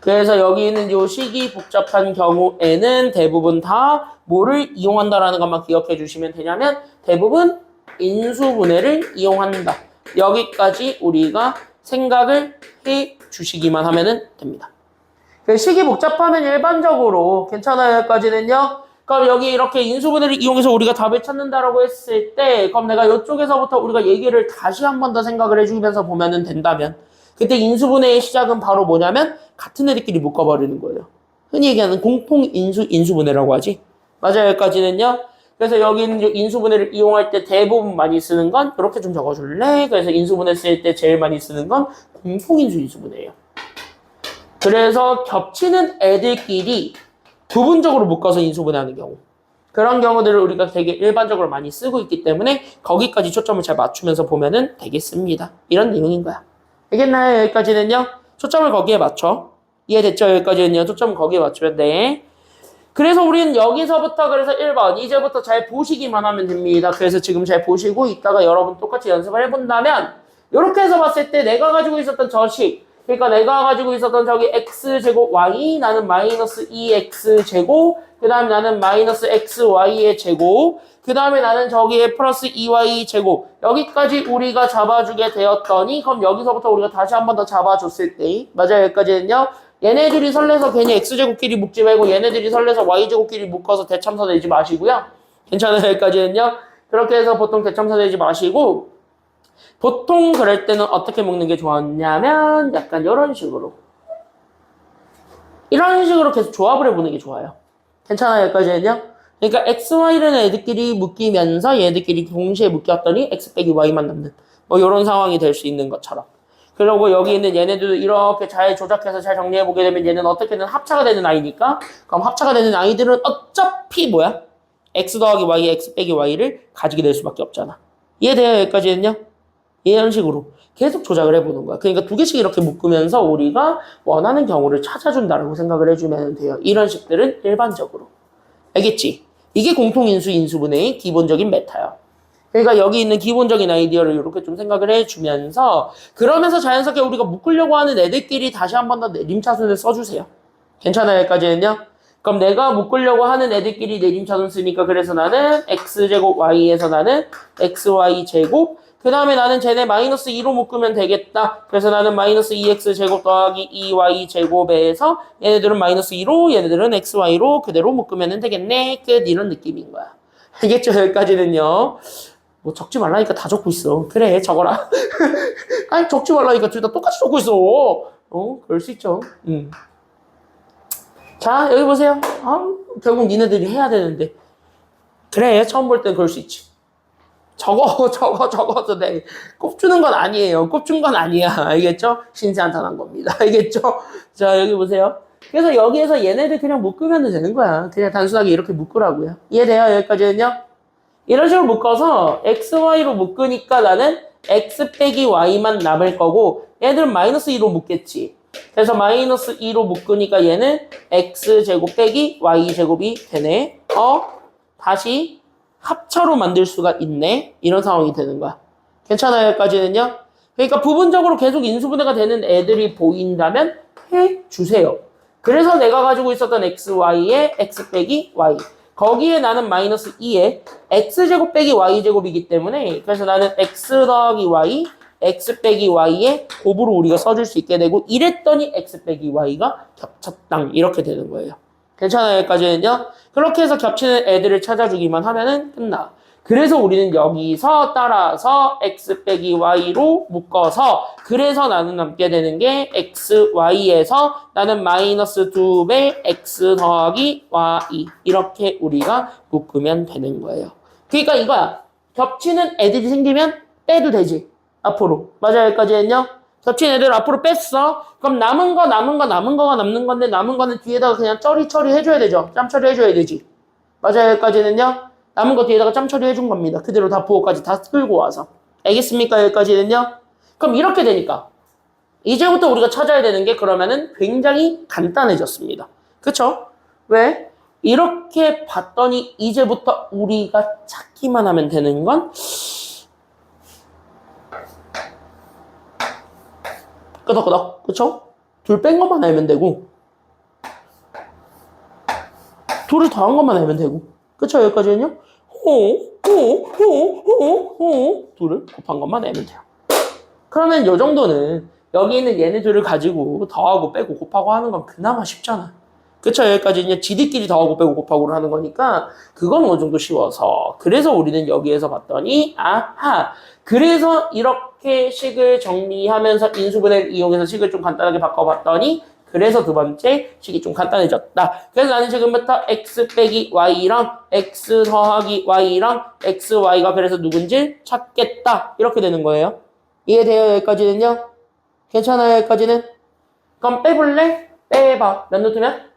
그래서 여기 있는 요 식이 복잡한 경우에는 대부분 다 뭐를 이용한다라는 것만 기억해 주시면 되냐면 대부분 인수분해를 이용한다. 여기까지 우리가 생각을 해 주시기만 하면 됩니다. 식이 복잡하면 일반적으로 괜찮아요. 여기까지는요. 그럼 여기 이렇게 인수분해를 이용해서 우리가 답을 찾는다라고 했을 때 그럼 내가 이쪽에서부터 우리가 얘기를 다시 한 번 더 생각을 해주면서 보면 된다면 그때 인수분해의 시작은 바로 뭐냐면 같은 애들끼리 묶어버리는 거예요. 흔히 얘기하는 인수분해라고 하지. 맞아요. 여기까지는요. 그래서 여기 있는 인수분해를 이용할 때 대부분 많이 쓰는 건 이렇게 좀 적어줄래? 그래서 인수분해 쓸 때 제일 많이 쓰는 건 인수분해예요. 그래서 겹치는 애들끼리 부분적으로 묶어서 인수분해하는 경우 그런 경우들을 우리가 되게 일반적으로 많이 쓰고 있기 때문에 거기까지 초점을 잘 맞추면서 보면 되겠습니다. 이런 내용인 거야. 알겠나요? 여기까지는요. 초점을 거기에 맞춰. 이해됐죠? 여기까지는요. 초점을 거기에 맞추면 돼. 그래서 우리는 여기서부터 그래서 1번 이제부터 잘 보시기만 하면 됩니다. 그래서 지금 잘 보시고 이따가 여러분 똑같이 연습을 해본다면 이렇게 해서 봤을 때 내가 가지고 있었던 저식 그러니까 내가 가지고 있었던 저기 x제곱 y 나는 마이너스 2x제곱 그 다음에 나는 마이너스 xy의 제곱 그 다음에 나는 저기에 플러스 2y 제곱 여기까지 우리가 잡아주게 되었더니 그럼 여기서부터 우리가 다시 한 번 더 잡아줬을 때 맞아요. 여기까지는요. 얘네들이 설레서 괜히 x제곱끼리 묶지 말고 얘네들이 설레서 y제곱끼리 묶어서 대참사 내지 마시고요. 괜찮아요. 여기까지는요. 그렇게 해서 보통 대참사 내지 마시고 보통 그럴 때는 어떻게 먹는 게 좋았냐면 약간 이런 식으로 계속 조합을 해보는 게 좋아요. 괜찮아요? 여기까지는요? 그러니까 x, y라는 애들끼리 묶이면서 얘들끼리 동시에 묶였더니 x 빼기 y만 남는 뭐 이런 상황이 될 수 있는 것처럼 그리고 여기 있는 얘네들도 이렇게 잘 조작해서 잘 정리해보게 되면 얘는 어떻게든 합차가 되는 아이니까 그럼 합차가 되는 아이들은 어차피 뭐야? x 더하기 y, x 빼기 y를 가지게 될 수밖에 없잖아. 이해돼요? 여기까지는요? 이런 식으로 계속 조작을 해보는 거야. 그러니까 두 개씩 이렇게 묶으면서 우리가 원하는 경우를 찾아준다라고 생각을 해주면 돼요. 이런 식들은 일반적으로. 알겠지? 이게 공통인수, 인수분해의 기본적인 메타예요. 그러니까 여기 있는 기본적인 아이디어를 이렇게 좀 생각을 해주면서 그러면서 자연스럽게 우리가 묶으려고 하는 애들끼리 다시 한 번 더 내림차순을 써주세요. 괜찮아요? 여기까지는요? 그럼 내가 묶으려고 하는 애들끼리 내림차순 쓰니까 그래서 나는 x제곱 y에서 나는 xy제곱 그 다음에 나는 쟤네 마이너스 2로 묶으면 되겠다. 그래서 나는 마이너스 2x제곱 더하기 2y제곱에서 얘네들은 마이너스 2로 얘네들은 xy로 그대로 묶으면 되겠네. 끝 이런 느낌인 거야. 알겠죠? 여기까지는요. 뭐 적지 말라니까 다 적고 있어. 그래, 적어라. 아니, 적지 말라니까 둘 다 똑같이 적고 있어. 그럴 수 있죠. 자, 여기 보세요. 결국 니네들이 해야 되는데. 그래, 처음 볼 땐 그럴 수 있지. 적어도 돼. 꼽주는 건 아니에요. 꼽준 건 아니야. 알겠죠? 신세한탄한 겁니다. 알겠죠? 자, 여기 보세요. 그래서 여기에서 얘네들 그냥 묶으면 되는 거야. 그냥 단순하게 이렇게 묶으라고요. 이해돼요? 여기까지는요? 이런 식으로 묶어서 x, y로 묶으니까 나는 x 빼기 y만 남을 거고 얘들은 마이너스 2로 묶겠지. 그래서 마이너스 2로 묶으니까 얘는 x제곱 빼기 y제곱이 되네. 다시 합차로 만들 수가 있네. 이런 상황이 되는 거야. 괜찮아요? 여기까지는요? 그러니까 부분적으로 계속 인수분해가 되는 애들이 보인다면 해주세요. 그래서 내가 가지고 있었던 x, y에 x 빼기 y. 거기에 나는 마이너스 2에 x제곱 빼기 y제곱이기 때문에 그래서 나는 x 더하기 y, x 빼기 y에 곱으로 우리가 써줄 수 있게 되고 이랬더니 x 빼기 y가 겹쳤당 이렇게 되는 거예요. 괜찮아요? 여기까지는요? 그렇게 해서 겹치는 애들을 찾아주기만 하면은 끝나. 그래서 우리는 여기서 따라서 x 빼기 y로 묶어서 그래서 나는 남게 되는 게 x, y에서 나는 마이너스 2배 x 더하기 y 이렇게 우리가 묶으면 되는 거예요. 그러니까 이거야. 겹치는 애들이 생기면 빼도 되지. 앞으로. 맞아요? 여기까지는요? 겹친 애들 앞으로 뺐어. 그럼 남은 거가 남는 건데 남은 거는 뒤에다가 그냥 처리해줘야 되죠. 짬 처리해줘야 되지. 맞아요? 여기까지는요? 남은 거 뒤에다가 짬 처리해준 겁니다. 그대로 다 부호까지 다 끌고 와서. 알겠습니까? 여기까지는요? 그럼 이렇게 되니까 이제부터 우리가 찾아야 되는 게 그러면은 굉장히 간단해졌습니다. 그쵸? 왜? 이렇게 봤더니 이제부터 우리가 찾기만 하면 되는 건 끄덕끄덕. 그쵸? 둘 뺀 것만 알면 되고 둘을 더한 것만 알면 되고 그쵸? 여기까지는요? 둘을 곱한 것만 알면 돼요. 그러면 요 정도는 여기 있는 얘네 둘을 가지고 더하고 빼고 곱하고 하는 건 그나마 쉽잖아. 그쵸? 여기까지는 지들끼리 더하고 빼고 곱하고를 하는 거니까 그건 어느 정도 쉬워서 그래서 우리는 여기에서 봤더니 아하 그래서 이렇게 식을 정리하면서 인수분해를 이용해서 식을 좀 간단하게 바꿔봤더니 그래서 두 번째 식이 좀 간단해졌다. 그래서 나는 지금부터 x 빼기 y랑 x 더하기 y랑 xy가 그래서 누군지 찾겠다. 이렇게 되는 거예요. 이해돼요? 여기까지는요? 괜찮아요? 여기까지는? 그럼 빼볼래? 빼봐. 몇 노트면?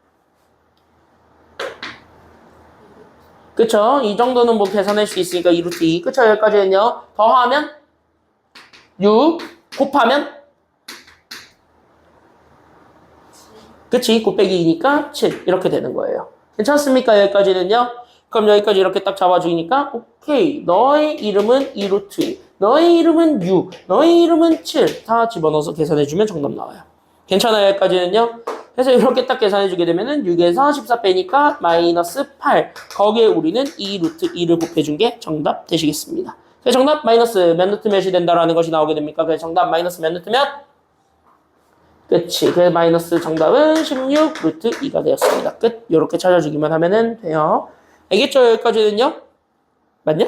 그쵸? 이 정도는 뭐 계산할 수 있으니까 2루트 2. 그쵸? 여기까지는요? 더하면 6, 곱하면 그치? 9 빼기 2니까 7 이렇게 되는 거예요. 괜찮습니까? 여기까지는요? 그럼 여기까지 이렇게 딱 잡아주니까 오케이. 너의 이름은 2루트 2. 너의 이름은 6. 너의 이름은 7. 다 집어넣어서 계산해주면 정답 나와요. 괜찮아요? 여기까지는요? 그래서 이렇게 딱 계산해주게 되면은 6에서 14 빼니까 마이너스 8. 거기에 우리는 2루트 2를 곱해준 게 정답 되시겠습니다. 그래서 정답 마이너스 몇 루트 몇이 된다라는 것이 나오게 됩니까? 그래서 정답 마이너스 몇 루트 몇? 끝이. 그래서 마이너스 정답은 16 루트 2가 되었습니다. 끝. 이렇게 찾아주기만 하면은 돼요. 알겠죠? 여기까지는요? 맞냐?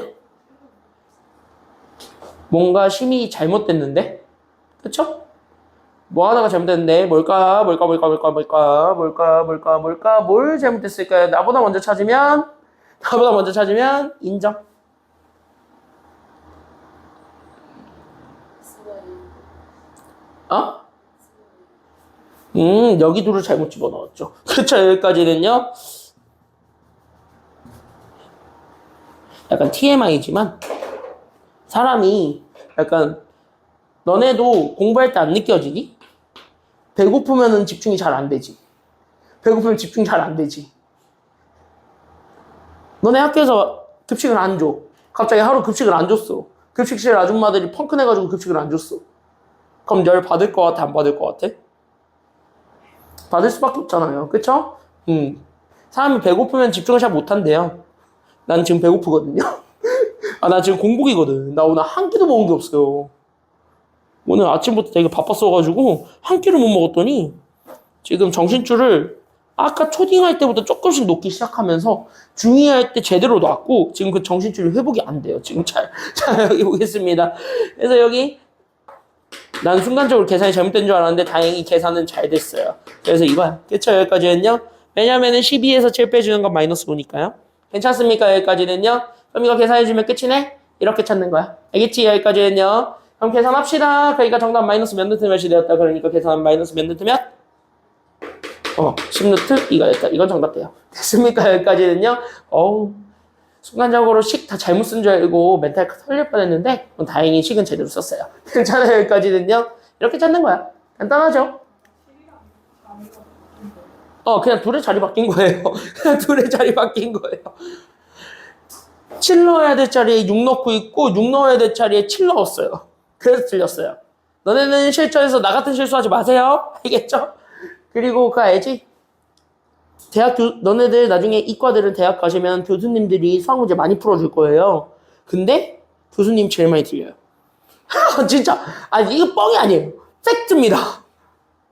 뭔가 심이 잘못됐는데? 그쵸? 뭐 하나가 잘못됐는데? 뭘까? 뭘 잘못됐을까요? 나보다 먼저 찾으면 인정. 어? 여기 둘을 잘못 집어넣었죠. 그쵸, 여기까지는요. 약간 TMI지만, 사람이 약간, 너네도 공부할 때 안 느껴지니? 배고프면은 집중이 잘 안 되지. 배고프면 집중 잘 안 되지. 너네 학교에서 급식을 안 줘. 갑자기 하루 급식을 안 줬어. 급식실 아줌마들이 펑크 내가지고 급식을 안 줬어. 그럼 열 받을 것 같아? 안 받을 것 같아? 받을 수밖에 없잖아요. 그쵸? 사람이 배고프면 집중을 잘 못한대요. 난 지금 배고프거든요. 나 지금 공복이거든. 나 오늘 한 끼도 먹은 게 없어요. 오늘 아침부터 되게 바빴어가지고 한 끼를 못 먹었더니 지금 정신줄을 아까 초딩할 때부터 조금씩 녹기 시작하면서 중2 할 때 제대로 놨고 지금 그 정신줄이 회복이 안 돼요. 지금 자 여기 보겠습니다. 그래서 여기 난 순간적으로 계산이 잘못된 줄 알았는데 다행히 계산은 잘 됐어요. 그래서 이거야. 그쵸? 여기까지는요. 왜냐면은 12에서 7 빼주는 건 마이너스 5니까요. 괜찮습니까? 여기까지는요. 그럼 이거 계산해주면 끝이네? 이렇게 찾는 거야. 알겠지? 여기까지는요. 그럼 계산합시다. 그러니까 정답 마이너스 몇 루트 몇이 되었다. 그러니까 계산 마이너스 몇 루트 몇? 10루트 2가 됐다. 이건 정답 돼요. 됐습니까? 여기까지는요. 순간적으로 식 다 잘못 쓴 줄 알고 멘탈 털릴 뻔했는데 다행히 식은 제대로 썼어요. 괜찮아요. 여기까지는요. 이렇게 찾는 거야. 간단하죠? 그냥 둘의 자리 바뀐 거예요. 그냥 둘의 자리 바뀐 거예요. 7 넣어야 될 자리에 6 넣고 있고 6 넣어야 될 자리에 7 넣었어요. 그래서 틀렸어요. 너네는 실전에서 나 같은 실수하지 마세요. 알겠죠? 그리고 그거 알지? 너네들 나중에 이과들은 대학 가시면 교수님들이 수학 문제 많이 풀어줄 거예요. 근데 교수님 제일 많이 틀려요. 진짜. 이거 뻥이 아니에요. 팩트입니다.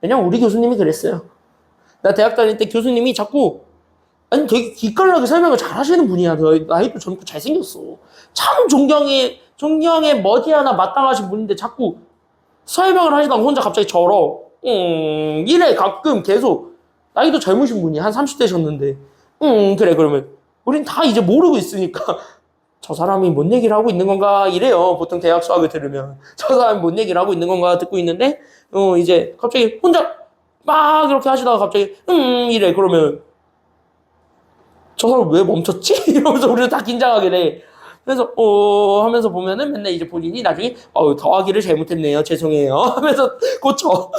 왜냐면 우리 교수님이 그랬어요. 나 대학 다닐 때 교수님이 자꾸 되게 기깔나게 설명을 잘 하시는 분이야. 나이도 젊고 잘생겼어. 참 존경에 머리 하나 마땅하신 분인데 자꾸 설명을 하시다가 혼자 갑자기 절어. 이래 가끔 계속. 나이도 젊으신 분이 한 30대셨는데 그래 그러면 우린 다 이제 모르고 있으니까 저 사람이 뭔 얘기를 하고 있는 건가 이래요. 보통 대학 수학을 들으면 저 사람이 뭔 얘기를 하고 있는 건가 듣고 있는데 이제 갑자기 혼자 막 이렇게 하시다가 갑자기 이래 그러면 저 사람 왜 멈췄지? 이러면서 우리는 다 긴장하게 돼. 그래서 하면서 보면은 맨날 이제 본인이 나중에 더하기를 잘못했네요. 죄송해요. 하면서 고쳐.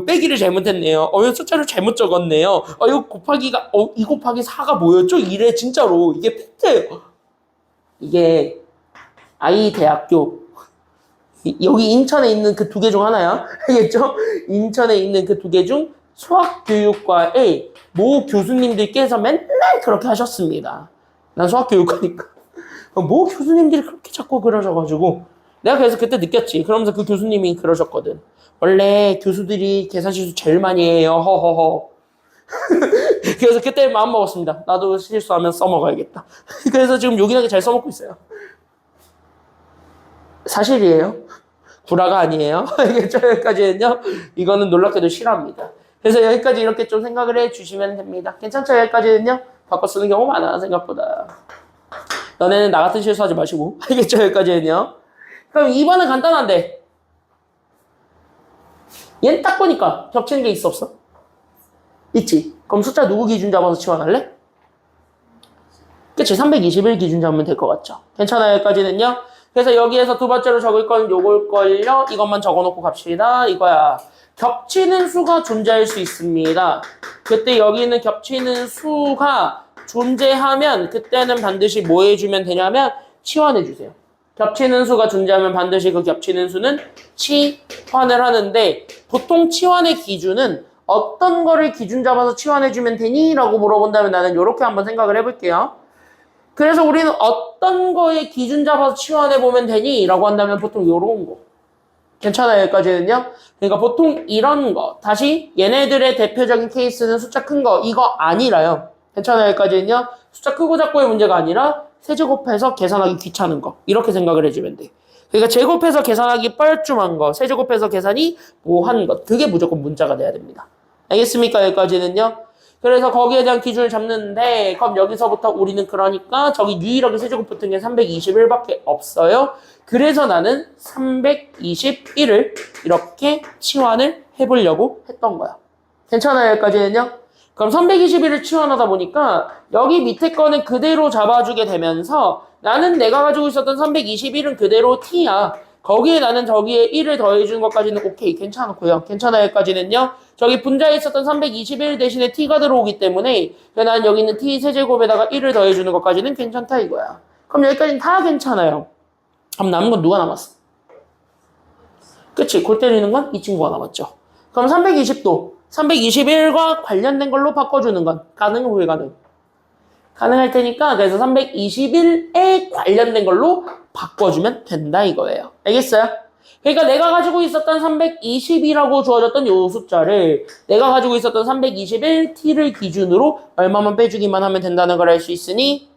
빼기를 잘못했네요. 숫자를 잘못 적었네요. 이거 곱하기가 2 곱하기 4가 뭐였죠? 이래 진짜로. 이게 팩트예요. 이게 아이 대학교 여기 인천에 있는 그 2개 중 하나야. 알겠죠? 인천에 있는 그 2개 중 수학교육과의 모 교수님들께서 맨날 그렇게 하셨습니다. 난 수학교육과니까. 뭐 교수님들이 그렇게 자꾸 그러셔가지고 내가 그래서 그때 느꼈지. 그러면서 그 교수님이 그러셨거든. 원래 교수들이 계산 실수 제일 많이 해요. 허허허. 그래서 그때 마음 먹었습니다. 나도 실수하면 써먹어야겠다. 그래서 지금 요긴하게 잘 써먹고 있어요. 사실이에요. 구라가 아니에요. 알겠죠? 여기까지는요. 이거는 놀랍게도 싫어합니다. 그래서 여기까지 이렇게 좀 생각을 해주시면 됩니다. 괜찮죠? 여기까지는요. 바꿔 쓰는 경우 많아 생각보다. 너네는 나 같은 실수하지 마시고. 알겠죠? 여기까지는요. 그럼 2번은 간단한데. 얘는 딱 보니까 겹치는 게 있어 없어? 있지. 그럼 숫자 누구 기준 잡아서 치환할래? 그치? 321 기준 잡으면 될 것 같죠? 괜찮아요? 여기까지는요. 그래서 여기에서 두 번째로 적을 건 요걸걸요. 이것만 적어놓고 갑시다. 이거야. 겹치는 수가 존재할 수 있습니다. 그때 여기는 겹치는 수가 존재하면 그때는 반드시 뭐 해주면 되냐면 치환해주세요. 겹치는 수가 존재하면 반드시 그 겹치는 수는 치환을 하는데 보통 치환의 기준은 어떤 거를 기준 잡아서 치환해주면 되니? 라고 물어본다면 나는 이렇게 한번 생각을 해볼게요. 그래서 우리는 어떤 거에 기준 잡아서 치환해보면 되니? 라고 한다면 보통 이런 거. 괜찮아요? 여기까지는요? 그러니까 보통 이런 거. 다시 얘네들의 대표적인 케이스는 숫자 큰 거. 이거 아니라요. 괜찮아요? 여기까지는요? 숫자 크고 작고의 문제가 아니라 세제곱해서 계산하기 귀찮은 거. 이렇게 생각을 해주면 돼. 그러니까 제곱해서 계산하기 뻘쭘한 거. 세제곱해서 계산이 뭐한 것. 그게 무조건 문자가 돼야 됩니다. 알겠습니까? 여기까지는요? 그래서 거기에 대한 기준을 잡는데 그럼 여기서부터 우리는 그러니까 저기 유일하게 세제곱 붙은 게 321밖에 없어요. 그래서 나는 321을 이렇게 치환을 해보려고 했던 거야. 괜찮아요? 여기까지는요? 그럼 321을 치환하다 보니까 여기 밑에 거는 그대로 잡아주게 되면서 나는 내가 가지고 있었던 321은 그대로 t야. 거기에 나는 저기에 1을 더해주는 것까지는 오케이. 괜찮고요. 괜찮아요? 여기까지는요? 저기 분자에 있었던 321 대신에 t가 들어오기 때문에 난 여기 있는 t 세제곱에다가 1을 더해주는 것까지는 괜찮다 이거야. 그럼 여기까지는 다 괜찮아요. 그럼 남은 건 누가 남았어? 그치? 골 때리는 건 이 친구가 남았죠. 그럼 320도 321과 관련된 걸로 바꿔주는 건 가능, 불가능? 가능할 테니까 그래서 321에 관련된 걸로 바꿔주면 된다 이거예요. 알겠어요? 그러니까 내가 가지고 있었던 320이라고 주어졌던 요 숫자를 내가 가지고 있었던 321t를 기준으로 얼마만 빼주기만 하면 된다는 걸 알 수 있으니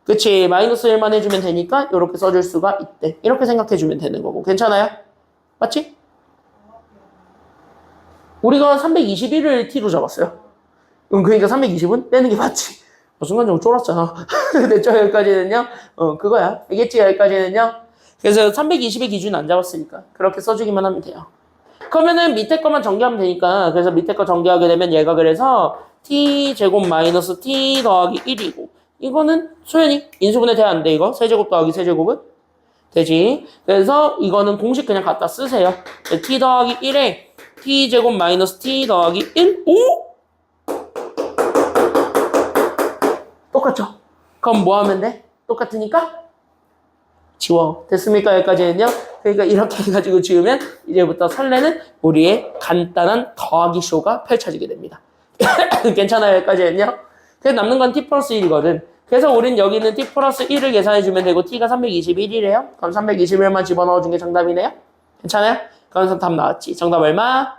그치 마이너스 1만 해주면 되니까 이렇게 써줄 수가 있대. 이렇게 생각해주면 되는 거고 괜찮아요? 맞지? 우리가 321을 t로 잡았어요. 그러니까 320은 빼는 게 맞지. 순간적으로 쫄았잖아. 됐죠? 여기까지는요? 그거야. 알겠지? 여기까지는요? 그래서 320의 기준 안 잡았으니까 그렇게 써주기만 하면 돼요. 그러면은 밑에 거만 전개하면 되니까 그래서 밑에 거 전개하게 되면 얘가 그래서 t제곱 마이너스 t 더하기 1이고 이거는 소연이 인수분해 돼야 안 돼 이거? 세제곱 더하기 세제곱은? 되지. 그래서 이거는 공식 그냥 갖다 쓰세요. t 더하기 1에 t제곱 마이너스 t 더하기 1? 오? 똑같죠? 그럼 뭐 하면 돼? 똑같으니까? 지워. 됐습니까? 여기까지는요? 그러니까 이렇게 해가지고 지우면 이제부터 설레는 우리의 간단한 더하기 쇼가 펼쳐지게 됩니다. 괜찮아요? 여기까지는요? 그래서 남는 건 t 플러스 1이거든. 그래서 우린 여기 있는 t 플러스 1을 계산해주면 되고 t가 321이래요. 그럼 321만 집어넣어준 게 정답이네요? 괜찮아요? 그래서 답 나왔지. 정답 얼마?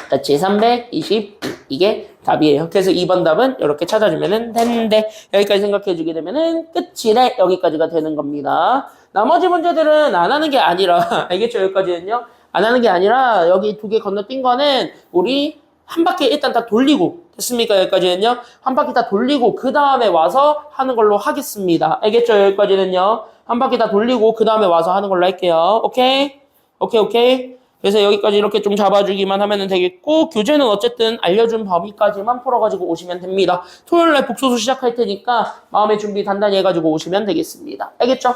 그렇지. 322. 이게 답이에요. 그래서 2번 답은 이렇게 찾아주면 되는데 여기까지 생각해주게 되면은 끝이래. 여기까지가 되는 겁니다. 나머지 문제들은 안 하는 게 아니라 알겠죠? 여기까지는요. 안 하는 게 아니라 여기 두 개 건너뛴 거는 우리 한 바퀴 일단 다 돌리고 됐습니까? 여기까지는요. 한 바퀴 다 돌리고 그 다음에 와서 하는 걸로 하겠습니다. 알겠죠? 여기까지는요. 한 바퀴 다 돌리고 그 다음에 와서 하는 걸로 할게요. 오케이? 오케이. 그래서 여기까지 이렇게 좀 잡아주기만 하면 되겠고 교재는 어쨌든 알려준 범위까지만 풀어가지고 오시면 됩니다. 토요일날 복소수 시작할 테니까 마음의 준비 단단히 해가지고 오시면 되겠습니다. 알겠죠?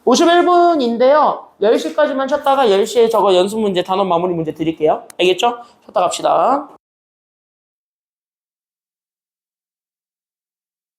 51분인데요. 10시까지만 쳤다가 10시에 저거 연습 문제, 단원 마무리 문제 드릴게요. 알겠죠? 쳤다 갑시다.